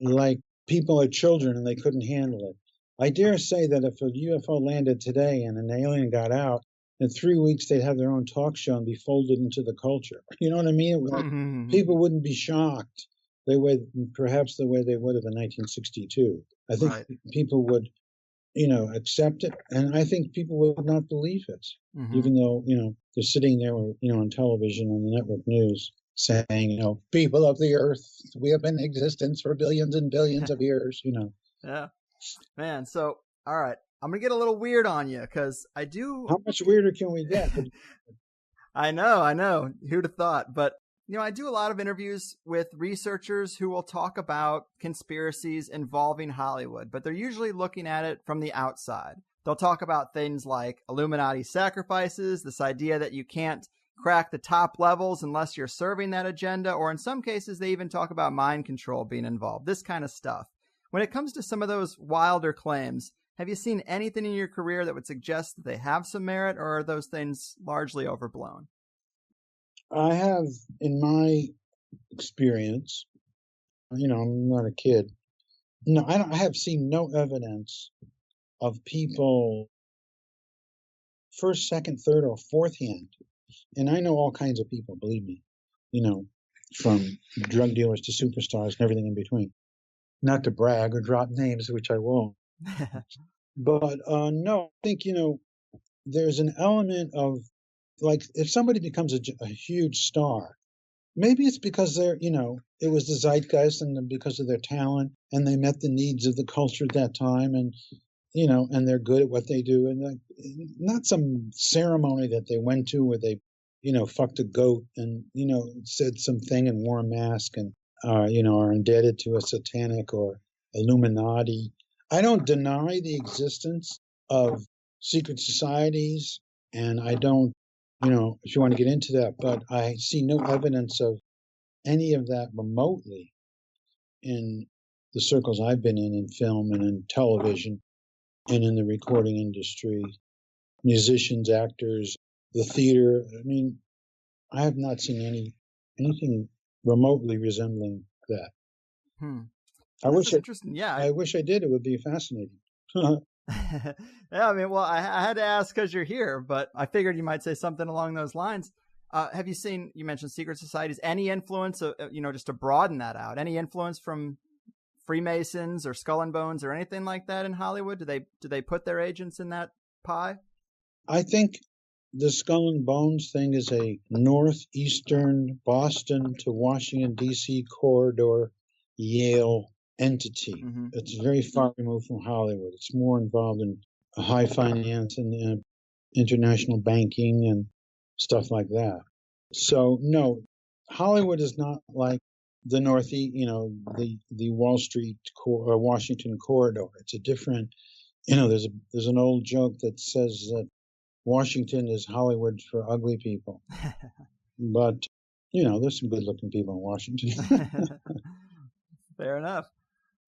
D: like people are children and they couldn't handle it. I dare say that if a UFO landed today and an alien got out, in 3 weeks they'd have their own talk show and be folded into the culture. You know what I mean?
C: Mm-hmm.
D: People wouldn't be shocked perhaps the way they would have in 1962. I think people would, accept it, and I think people would not believe it, even though, they're sitting there, on television on the network news saying, people of the earth, we have been in existence for billions and billions of years,
C: Yeah. Man, so, all right. I'm going to get a little weird on you because I do...
D: How much weirder can we get?
C: I know. Who'd have thought? But, I do a lot of interviews with researchers who will talk about conspiracies involving Hollywood, but they're usually looking at it from the outside. They'll talk about things like Illuminati sacrifices, this idea that you can't crack the top levels unless you're serving that agenda, or in some cases, they even talk about mind control being involved, this kind of stuff. When it comes to some of those wilder claims, have you seen anything in your career that would suggest that they have some merit, or are those things largely overblown?
D: I have, in my experience, I'm not a kid. No, I have seen no evidence of people first, second, third, or fourth hand. And I know all kinds of people, believe me, from drug dealers to superstars and everything in between. Not to brag or drop names, which I won't. But no, I think, there's an element of, like, if somebody becomes a huge star, maybe it's because it was the zeitgeist and because of their talent, and they met the needs of the culture at that time, and, and they're good at what they do. And not some ceremony that they went to where they, fucked a goat and, said something and wore a mask and, are indebted to a satanic or Illuminati. I don't deny the existence of secret societies, and I don't, if you want to get into that, but I see no evidence of any of that remotely in the circles I've been in film and in television and in the recording industry, musicians, actors, the theater. I mean, I have not seen anything remotely resembling that. I wish
C: interesting. Yeah,
D: I wish I did. It would be fascinating.
C: Yeah, I mean, well, I had to ask because you're here, but I figured you might say something along those lines. Have you seen, you mentioned secret societies, any influence, just to broaden that out, any influence from Freemasons or Skull and Bones or anything like that in Hollywood? Do they put their agents in that pie?
D: I think the Skull and Bones thing is a northeastern Boston to Washington, D.C. corridor, Yale entity. It's very far removed from Hollywood. It's more involved in high finance and international banking and stuff like that. So no, Hollywood is not like the Northeast, the Wall Street or Washington corridor. It's a different, there's an old joke that says that Washington is Hollywood for ugly people. But, there's some good looking people in Washington.
C: Fair enough.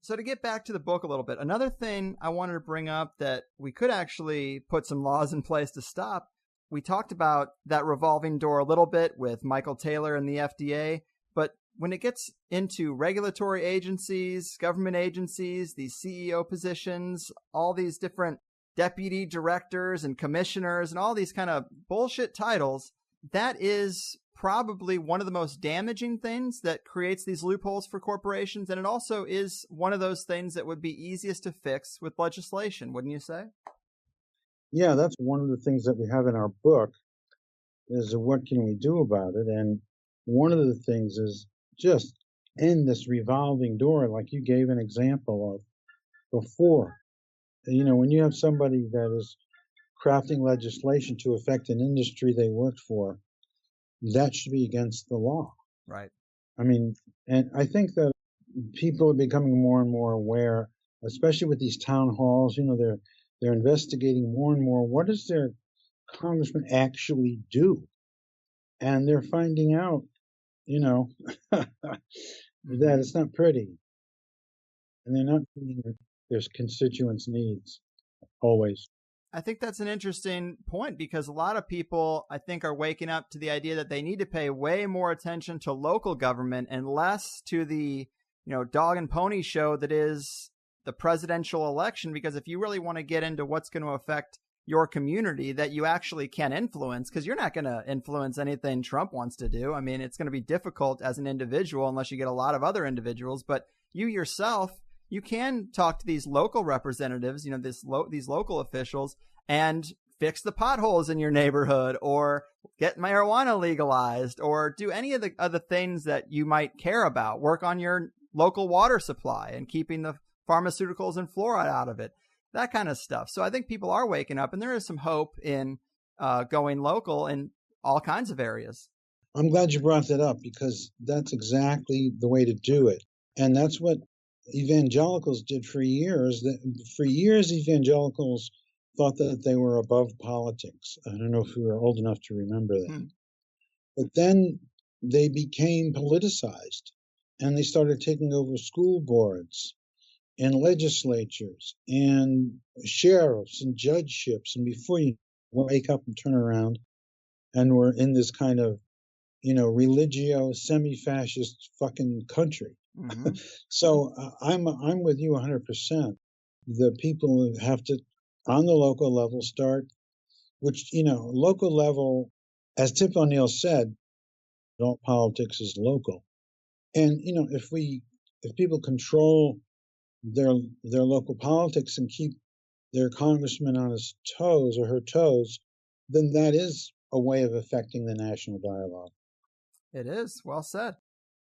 C: So to get back to the book a little bit, another thing I wanted to bring up that we could actually put some laws in place to stop. We talked about that revolving door a little bit with Michael Taylor and the FDA, but when it gets into regulatory agencies, government agencies, these CEO positions, all these different deputy directors and commissioners and all these kind of bullshit titles, that is probably one of the most damaging things that creates these loopholes for corporations. And it also is one of those things that would be easiest to fix with legislation, wouldn't you say?
D: Yeah, that's one of the things that we have in our book is what can we do about it? And one of the things is just end this revolving door, like you gave an example of before. When you have somebody that is crafting legislation to affect an industry they worked for, that should be against the law.
C: Right.
D: I mean, and I think that people are becoming more and more aware, especially with these town halls. They're investigating more and more. What does their congressman actually do? And they're finding out, that it's not pretty. And they're not meeting their constituents' needs always.
C: I think that's an interesting point because a lot of people, I think, are waking up to the idea that they need to pay way more attention to local government and less to the, dog and pony show that is the presidential election. Because if you really want to get into what's going to affect your community that you actually can influence, because you're not going to influence anything Trump wants to do. I mean, it's going to be difficult as an individual unless you get a lot of other individuals, but you yourself, you can talk to these local representatives, these local officials, and fix the potholes in your neighborhood or get marijuana legalized or do any of the other things that you might care about. Work on your local water supply and keeping the pharmaceuticals and fluoride out of it, that kind of stuff. So I think people are waking up, and there is some hope in going local in all kinds of areas.
D: I'm glad you brought that up because that's exactly the way to do it. And that's what evangelicals did for years. For years, evangelicals thought that they were above politics. I don't know if you were old enough to remember that. But then they became politicized, and they started taking over school boards and legislatures and sheriffs and judgeships. And before you wake up and turn around, and we're in this kind of, religio semi-fascist fucking country. Mm-hmm. So I'm with you 100%. The people have to, on the local level, start, which, local level, as Tip O'Neill said, all politics is local. And, if people control their local politics and keep their congressman on his toes or her toes, then that is a way of affecting the national dialogue.
C: It is. Well said.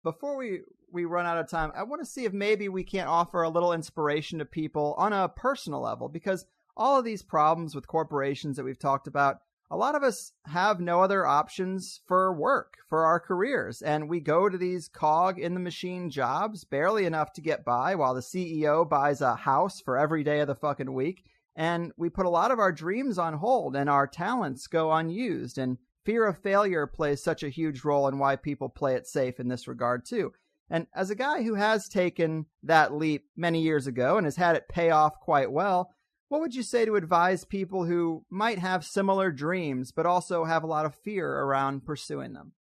C: Before we run out of time, I want to see if maybe we can't offer a little inspiration to people on a personal level, because all of these problems with corporations that we've talked about, a lot of us have no other options for work, for our careers. And we go to these cog in the machine jobs, barely enough to get by, while the CEO buys a house for every day of the fucking week. And we put a lot of our dreams on hold and our talents go unused. And fear of failure plays such a huge role in why people play it safe in this regard too. And as a guy who has taken that leap many years ago and has had it pay off quite well, what would you say to advise people who might have similar dreams, but also have a lot of fear around pursuing them?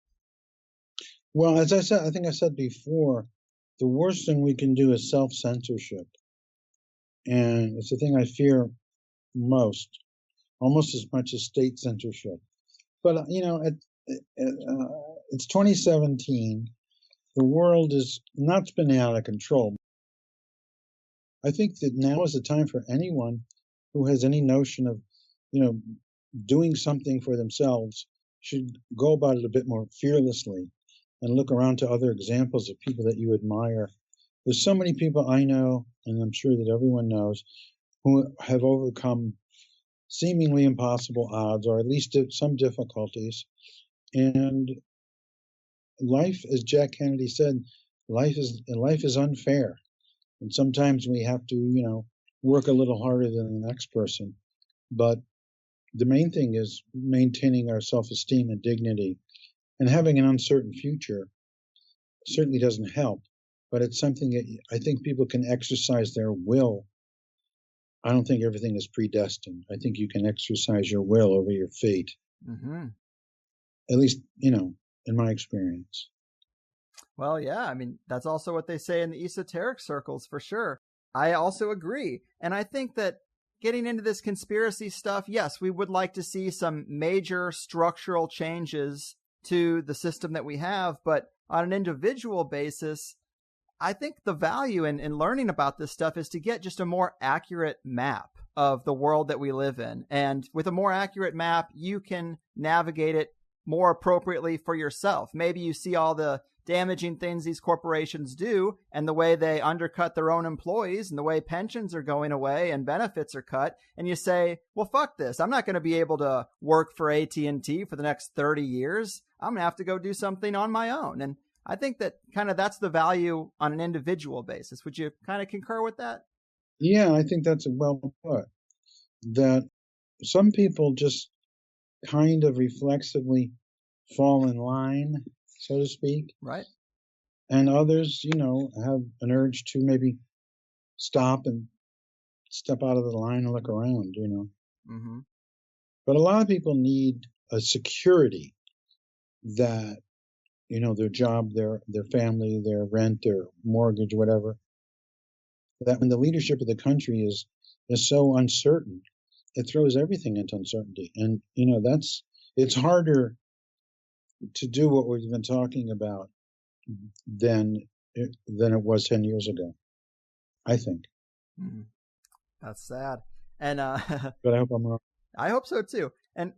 D: Well, as I think I said before, the worst thing we can do is self-censorship. And it's the thing I fear most, almost as much as state censorship. But, it's 2017. The world is not spinning out of control. I think that now is the time for anyone who has any notion of, doing something for themselves should go about it a bit more fearlessly and look around to other examples of people that you admire. There's so many people I know, and I'm sure that everyone knows, who have overcome seemingly impossible odds, or at least some difficulties. And life, as Jack Kennedy said, life is unfair. And sometimes we have to, work a little harder than the next person. But the main thing is maintaining our self-esteem and dignity. And having an uncertain future certainly doesn't help. But it's something that I think people can exercise their will. I don't think everything is predestined. I think you can exercise your will over your fate. Mm-hmm. At least, in my experience.
C: Well, yeah, I mean, that's also what they say in the esoteric circles, for sure. I also agree. And I think that getting into this conspiracy stuff, yes, we would like to see some major structural changes to the system that we have. But on an individual basis, I think the value in learning about this stuff is to get just a more accurate map of the world that we live in. And with a more accurate map, you can navigate it more appropriately for yourself. Maybe you see all the damaging things these corporations do and the way they undercut their own employees and the way pensions are going away and benefits are cut. And you say, well, fuck this. I'm not going to be able to work for AT&T for the next 30 years. I'm going to have to go do something on my own. And I think that kind of that's the value on an individual basis. Would you kind of concur with that?
D: Yeah, I think that's well put. That some people just kind of reflexively fall in line, so to speak.
C: Right.
D: And others, have an urge to maybe stop and step out of the line and look around,
C: Mm-hmm.
D: But a lot of people need a security that, their job, their family, their rent, their mortgage, whatever, that when the leadership of the country is so uncertain, it throws everything into uncertainty. And, it's harder to do what we've been talking about than it was 10 years ago, I think.
C: Mm. That's sad. And
D: but I hope I'm wrong.
C: I hope so too. And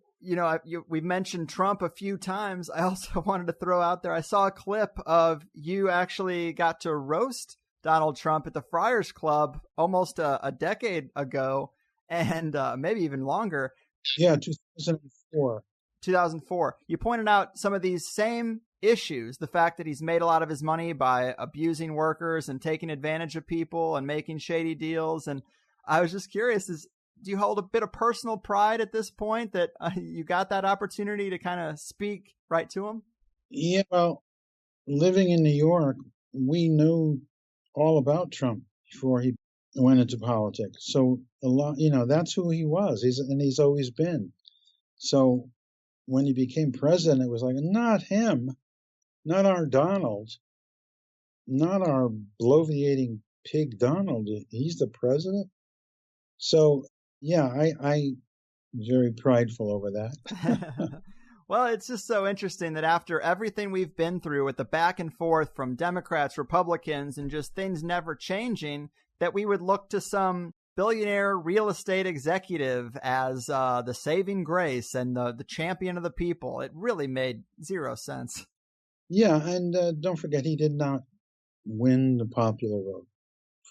C: we mentioned Trump a few times. I also wanted to throw out there, I saw a clip of you actually got to roast Donald Trump at the Friars Club almost a decade ago, and maybe even longer.
D: Yeah, 2004.
C: 2004. You pointed out some of these same issues, the fact that he's made a lot of his money by abusing workers and taking advantage of people and making shady deals. And I was just curious, do you hold a bit of personal pride at this point that you got that opportunity to kind of speak right to him?
D: Yeah, well, living in New York, we knew all about Trump before he went into politics. So a lot, that's who he was. He's always been. So when he became president, it was like, not him, not our Donald, not our bloviating pig Donald. He's the president. So yeah, I'm very prideful over that.
C: Well, it's just so interesting that after everything we've been through with the back and forth from Democrats, Republicans, and just things never changing, that we would look to some billionaire real estate executive as the saving grace and the champion of the people. It really made zero sense.
D: Yeah, and don't forget, he did not win the popular vote,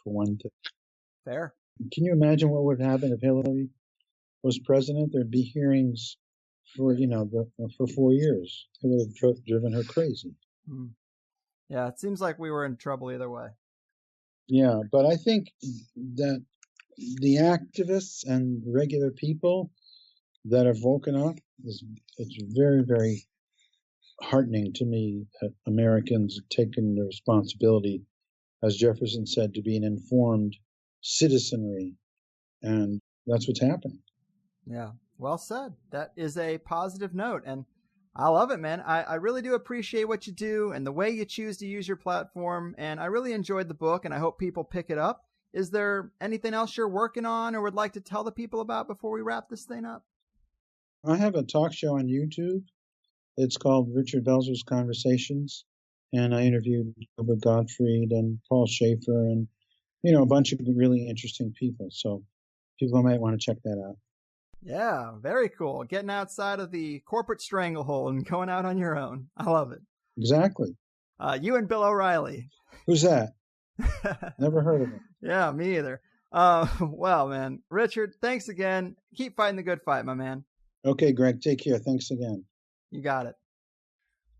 D: for one thing.
C: Fair.
D: Can you imagine what would happen if Hillary was president? There'd be hearings for for 4 years. It would have driven her crazy.
C: Yeah, it seems like we were in trouble either way.
D: Yeah, but I think that the activists and regular people that have woken up, it's very, very heartening to me that Americans have taken the responsibility, as Jefferson said, to be an informed citizenry. And that's what's happening.
C: Yeah, well said. That is a positive note. And I love it, man. I really do appreciate what you do and the way you choose to use your platform. And I really enjoyed the book, and I hope people pick it up. Is there anything else you're working on or would like to tell the people about before we wrap this thing up?
D: I have a talk show on YouTube. It's called Richard Belzer's Conversations. And I interviewed Gilbert Gottfried and Paul Schaefer and, a bunch of really interesting people. So people might want to check that out.
C: Yeah, very cool. Getting outside of the corporate stranglehold and going out on your own. I love it.
D: Exactly.
C: You and Bill O'Reilly.
D: Who's that? Never heard of him.
C: Yeah, me either. Well, man. Richard, thanks again. Keep fighting the good fight, my man.
D: Okay, Greg. Take care. Thanks again.
C: You got it.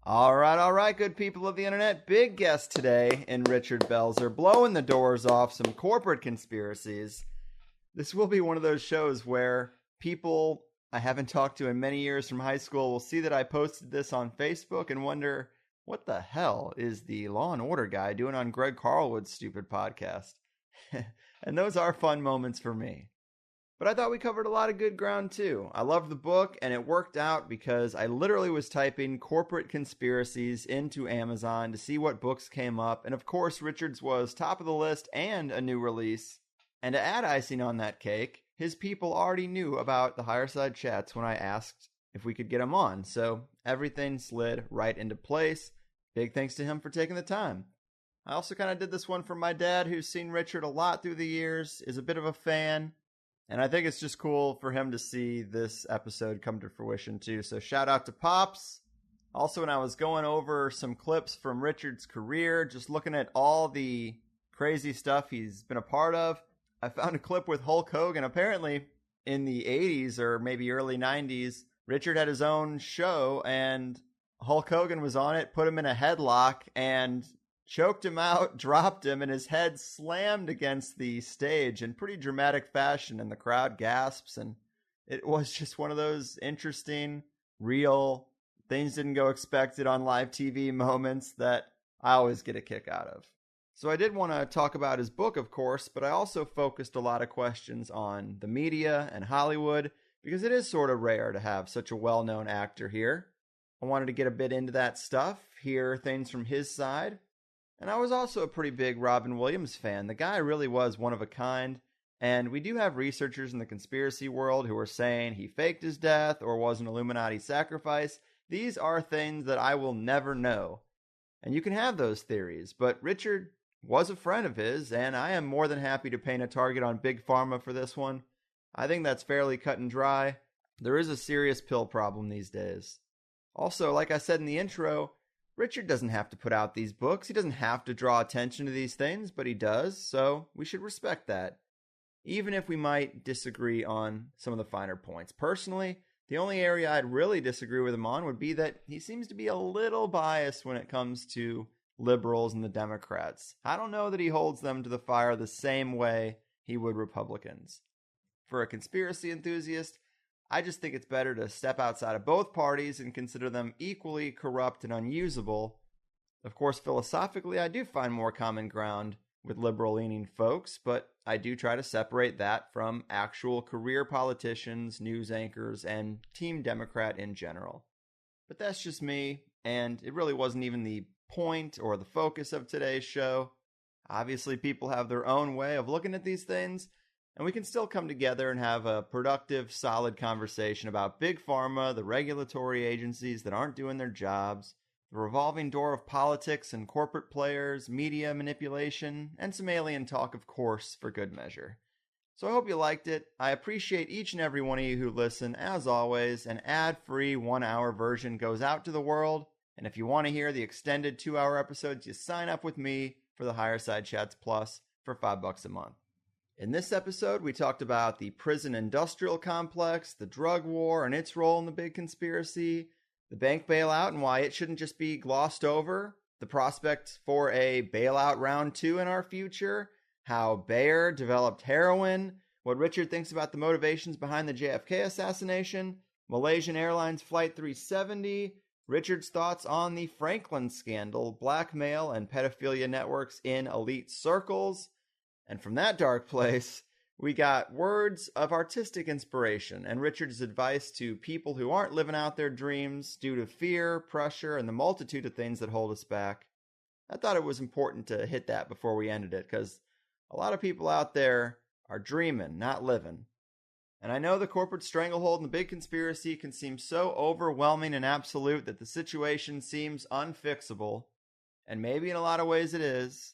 C: All right, good people of the internet. Big guest today in Richard Belzer, blowing the doors off some corporate conspiracies. This will be one of those shows where people I haven't talked to in many years from high school will see that I posted this on Facebook and wonder, what the hell is the Law and Order guy doing on Greg Carlwood's stupid podcast? And those are fun moments for me. But I thought we covered a lot of good ground too. I loved the book, and it worked out because I literally was typing corporate conspiracies into Amazon to see what books came up. And of course, Richard's was top of the list and a new release. And to add icing on that cake, his people already knew about the Higherside Chats when I asked if we could get him on. So everything slid right into place. Big thanks to him for taking the time. I also kind of did this one for my dad, who's seen Richard a lot through the years, is a bit of a fan. And I think it's just cool for him to see this episode come to fruition too. So shout out to Pops. Also, when I was going over some clips from Richard's career, just looking at all the crazy stuff he's been a part of, I found a clip with Hulk Hogan. Apparently, in the 80s or maybe early 90s, Richard had his own show, and Hulk Hogan was on it, put him in a headlock, and choked him out, dropped him, and his head slammed against the stage in pretty dramatic fashion, and the crowd gasps, and it was just one of those interesting, real, things didn't go expected on live TV moments that I always get a kick out of. So I did want to talk about his book, of course, but I also focused a lot of questions on the media and Hollywood, because it is sort of rare to have such a well-known actor here. I wanted to get a bit into that stuff, hear things from his side. And I was also a pretty big Robin Williams fan. The guy really was one of a kind. And we do have researchers in the conspiracy world who are saying he faked his death or was an Illuminati sacrifice. These are things that I will never know. And you can have those theories, but Richard was a friend of his, and I am more than happy to paint a target on Big Pharma for this one. I think that's fairly cut and dry. There is a serious pill problem these days. Also, like I said in the intro, Richard doesn't have to put out these books. He doesn't have to draw attention to these things, but he does, so we should respect that, even if we might disagree on some of the finer points. Personally, the only area I'd really disagree with him on would be that he seems to be a little biased when it comes to liberals and the Democrats. I don't know that he holds them to the fire the same way he would Republicans. For a conspiracy enthusiast, I just think it's better to step outside of both parties and consider them equally corrupt and unusable. Of course, philosophically, I do find more common ground with liberal-leaning folks, but I do try to separate that from actual career politicians, news anchors, and Team Democrat in general. But that's just me, and it really wasn't even the point or the focus of today's show. Obviously, people have their own way of looking at these things, and we can still come together and have a productive, solid conversation about Big Pharma, the regulatory agencies that aren't doing their jobs, the revolving door of politics and corporate players, media manipulation, and some alien talk, of course, for good measure. So I hope you liked it. I appreciate each and every one of you who listen. As always, an ad-free 1-hour version goes out to the world, and if you want to hear the extended 2-hour episodes, you sign up with me for the Higherside Chats Plus for $5 a month. In this episode, we talked about the prison industrial complex, the drug war and its role in the big conspiracy, the bank bailout and why it shouldn't just be glossed over, the prospect for a bailout round 2 in our future, how Bayer developed heroin, what Richard thinks about the motivations behind the JFK assassination, Malaysian Airlines Flight 370, Richard's thoughts on the Franklin scandal, blackmail and pedophilia networks in elite circles. And from that dark place, we got words of artistic inspiration and Richard's advice to people who aren't living out their dreams due to fear, pressure, and the multitude of things that hold us back. I thought it was important to hit that before we ended it, because a lot of people out there are dreaming, not living. And I know the corporate stranglehold and the big conspiracy can seem so overwhelming and absolute that the situation seems unfixable, and maybe in a lot of ways it is,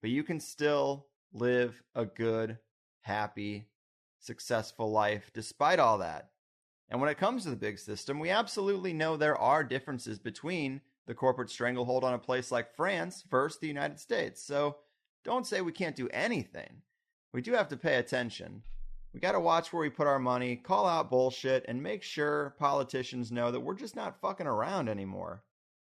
C: but you can still live a good, happy, successful life despite all that. And when it comes to the big system, we absolutely know there are differences between the corporate stranglehold on a place like France versus the United States. So don't say we can't do anything. We do have to pay attention. We got to watch where we put our money, call out bullshit, and make sure politicians know that we're just not fucking around anymore.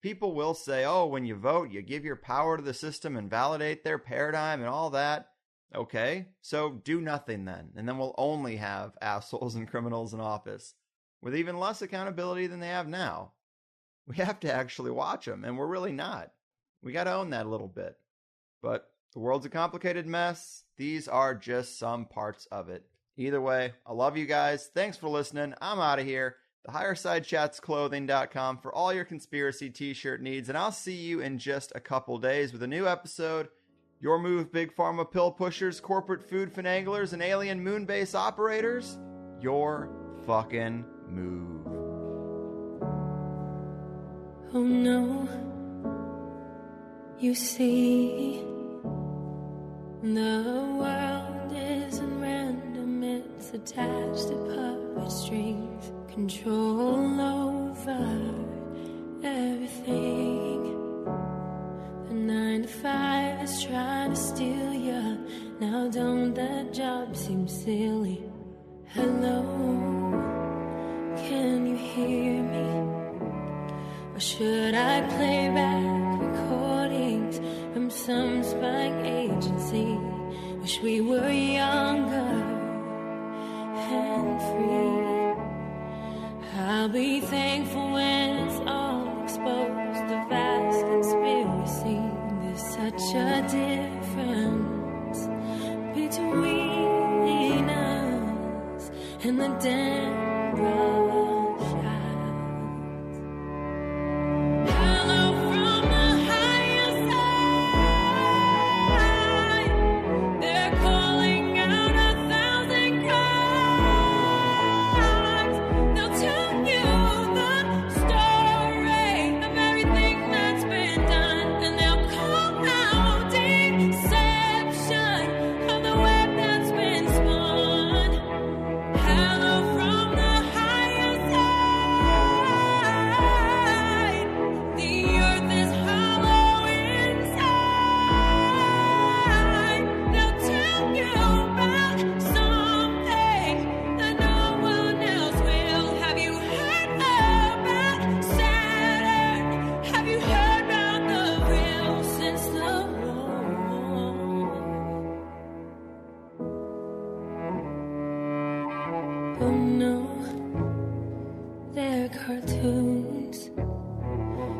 C: People will say, oh, when you vote, you give your power to the system and validate their paradigm and all that. Okay, so do nothing then, and then we'll only have assholes and criminals in office, with even less accountability than they have now. We have to actually watch them, and we're really not. We got to own that a little bit. But the world's a complicated mess. These are just some parts of it. Either way, I love you guys. Thanks for listening. I'm out of here. The HighersideChatsClothing.com for all your conspiracy t-shirt needs, and I'll see you in just a couple days with a new episode. Your move, Big Pharma pill pushers, corporate food finanglers, and alien moon base operators. Your fucking move.
E: Oh no, you see, the world isn't random, it's attached to puppet strings, control over everything. The 9 to 5 is trying to steal ya, now don't that job seem silly? Hello, can you hear me? Or should I play back recordings from some spying agency? Wish we were younger and free. I'll be thankful when it's all exposed, the vast conspiracy. There's such a difference between us and the damn cartoons.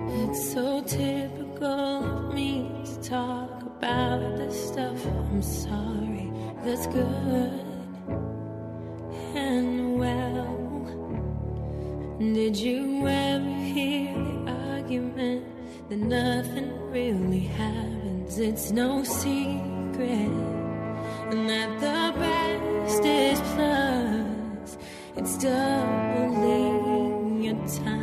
E: It's so typical of me to talk about the stuff. I'm sorry, that's good and well. Did you ever hear the argument that nothing really happens? It's no secret, and that the best is plus. It's doubling your time.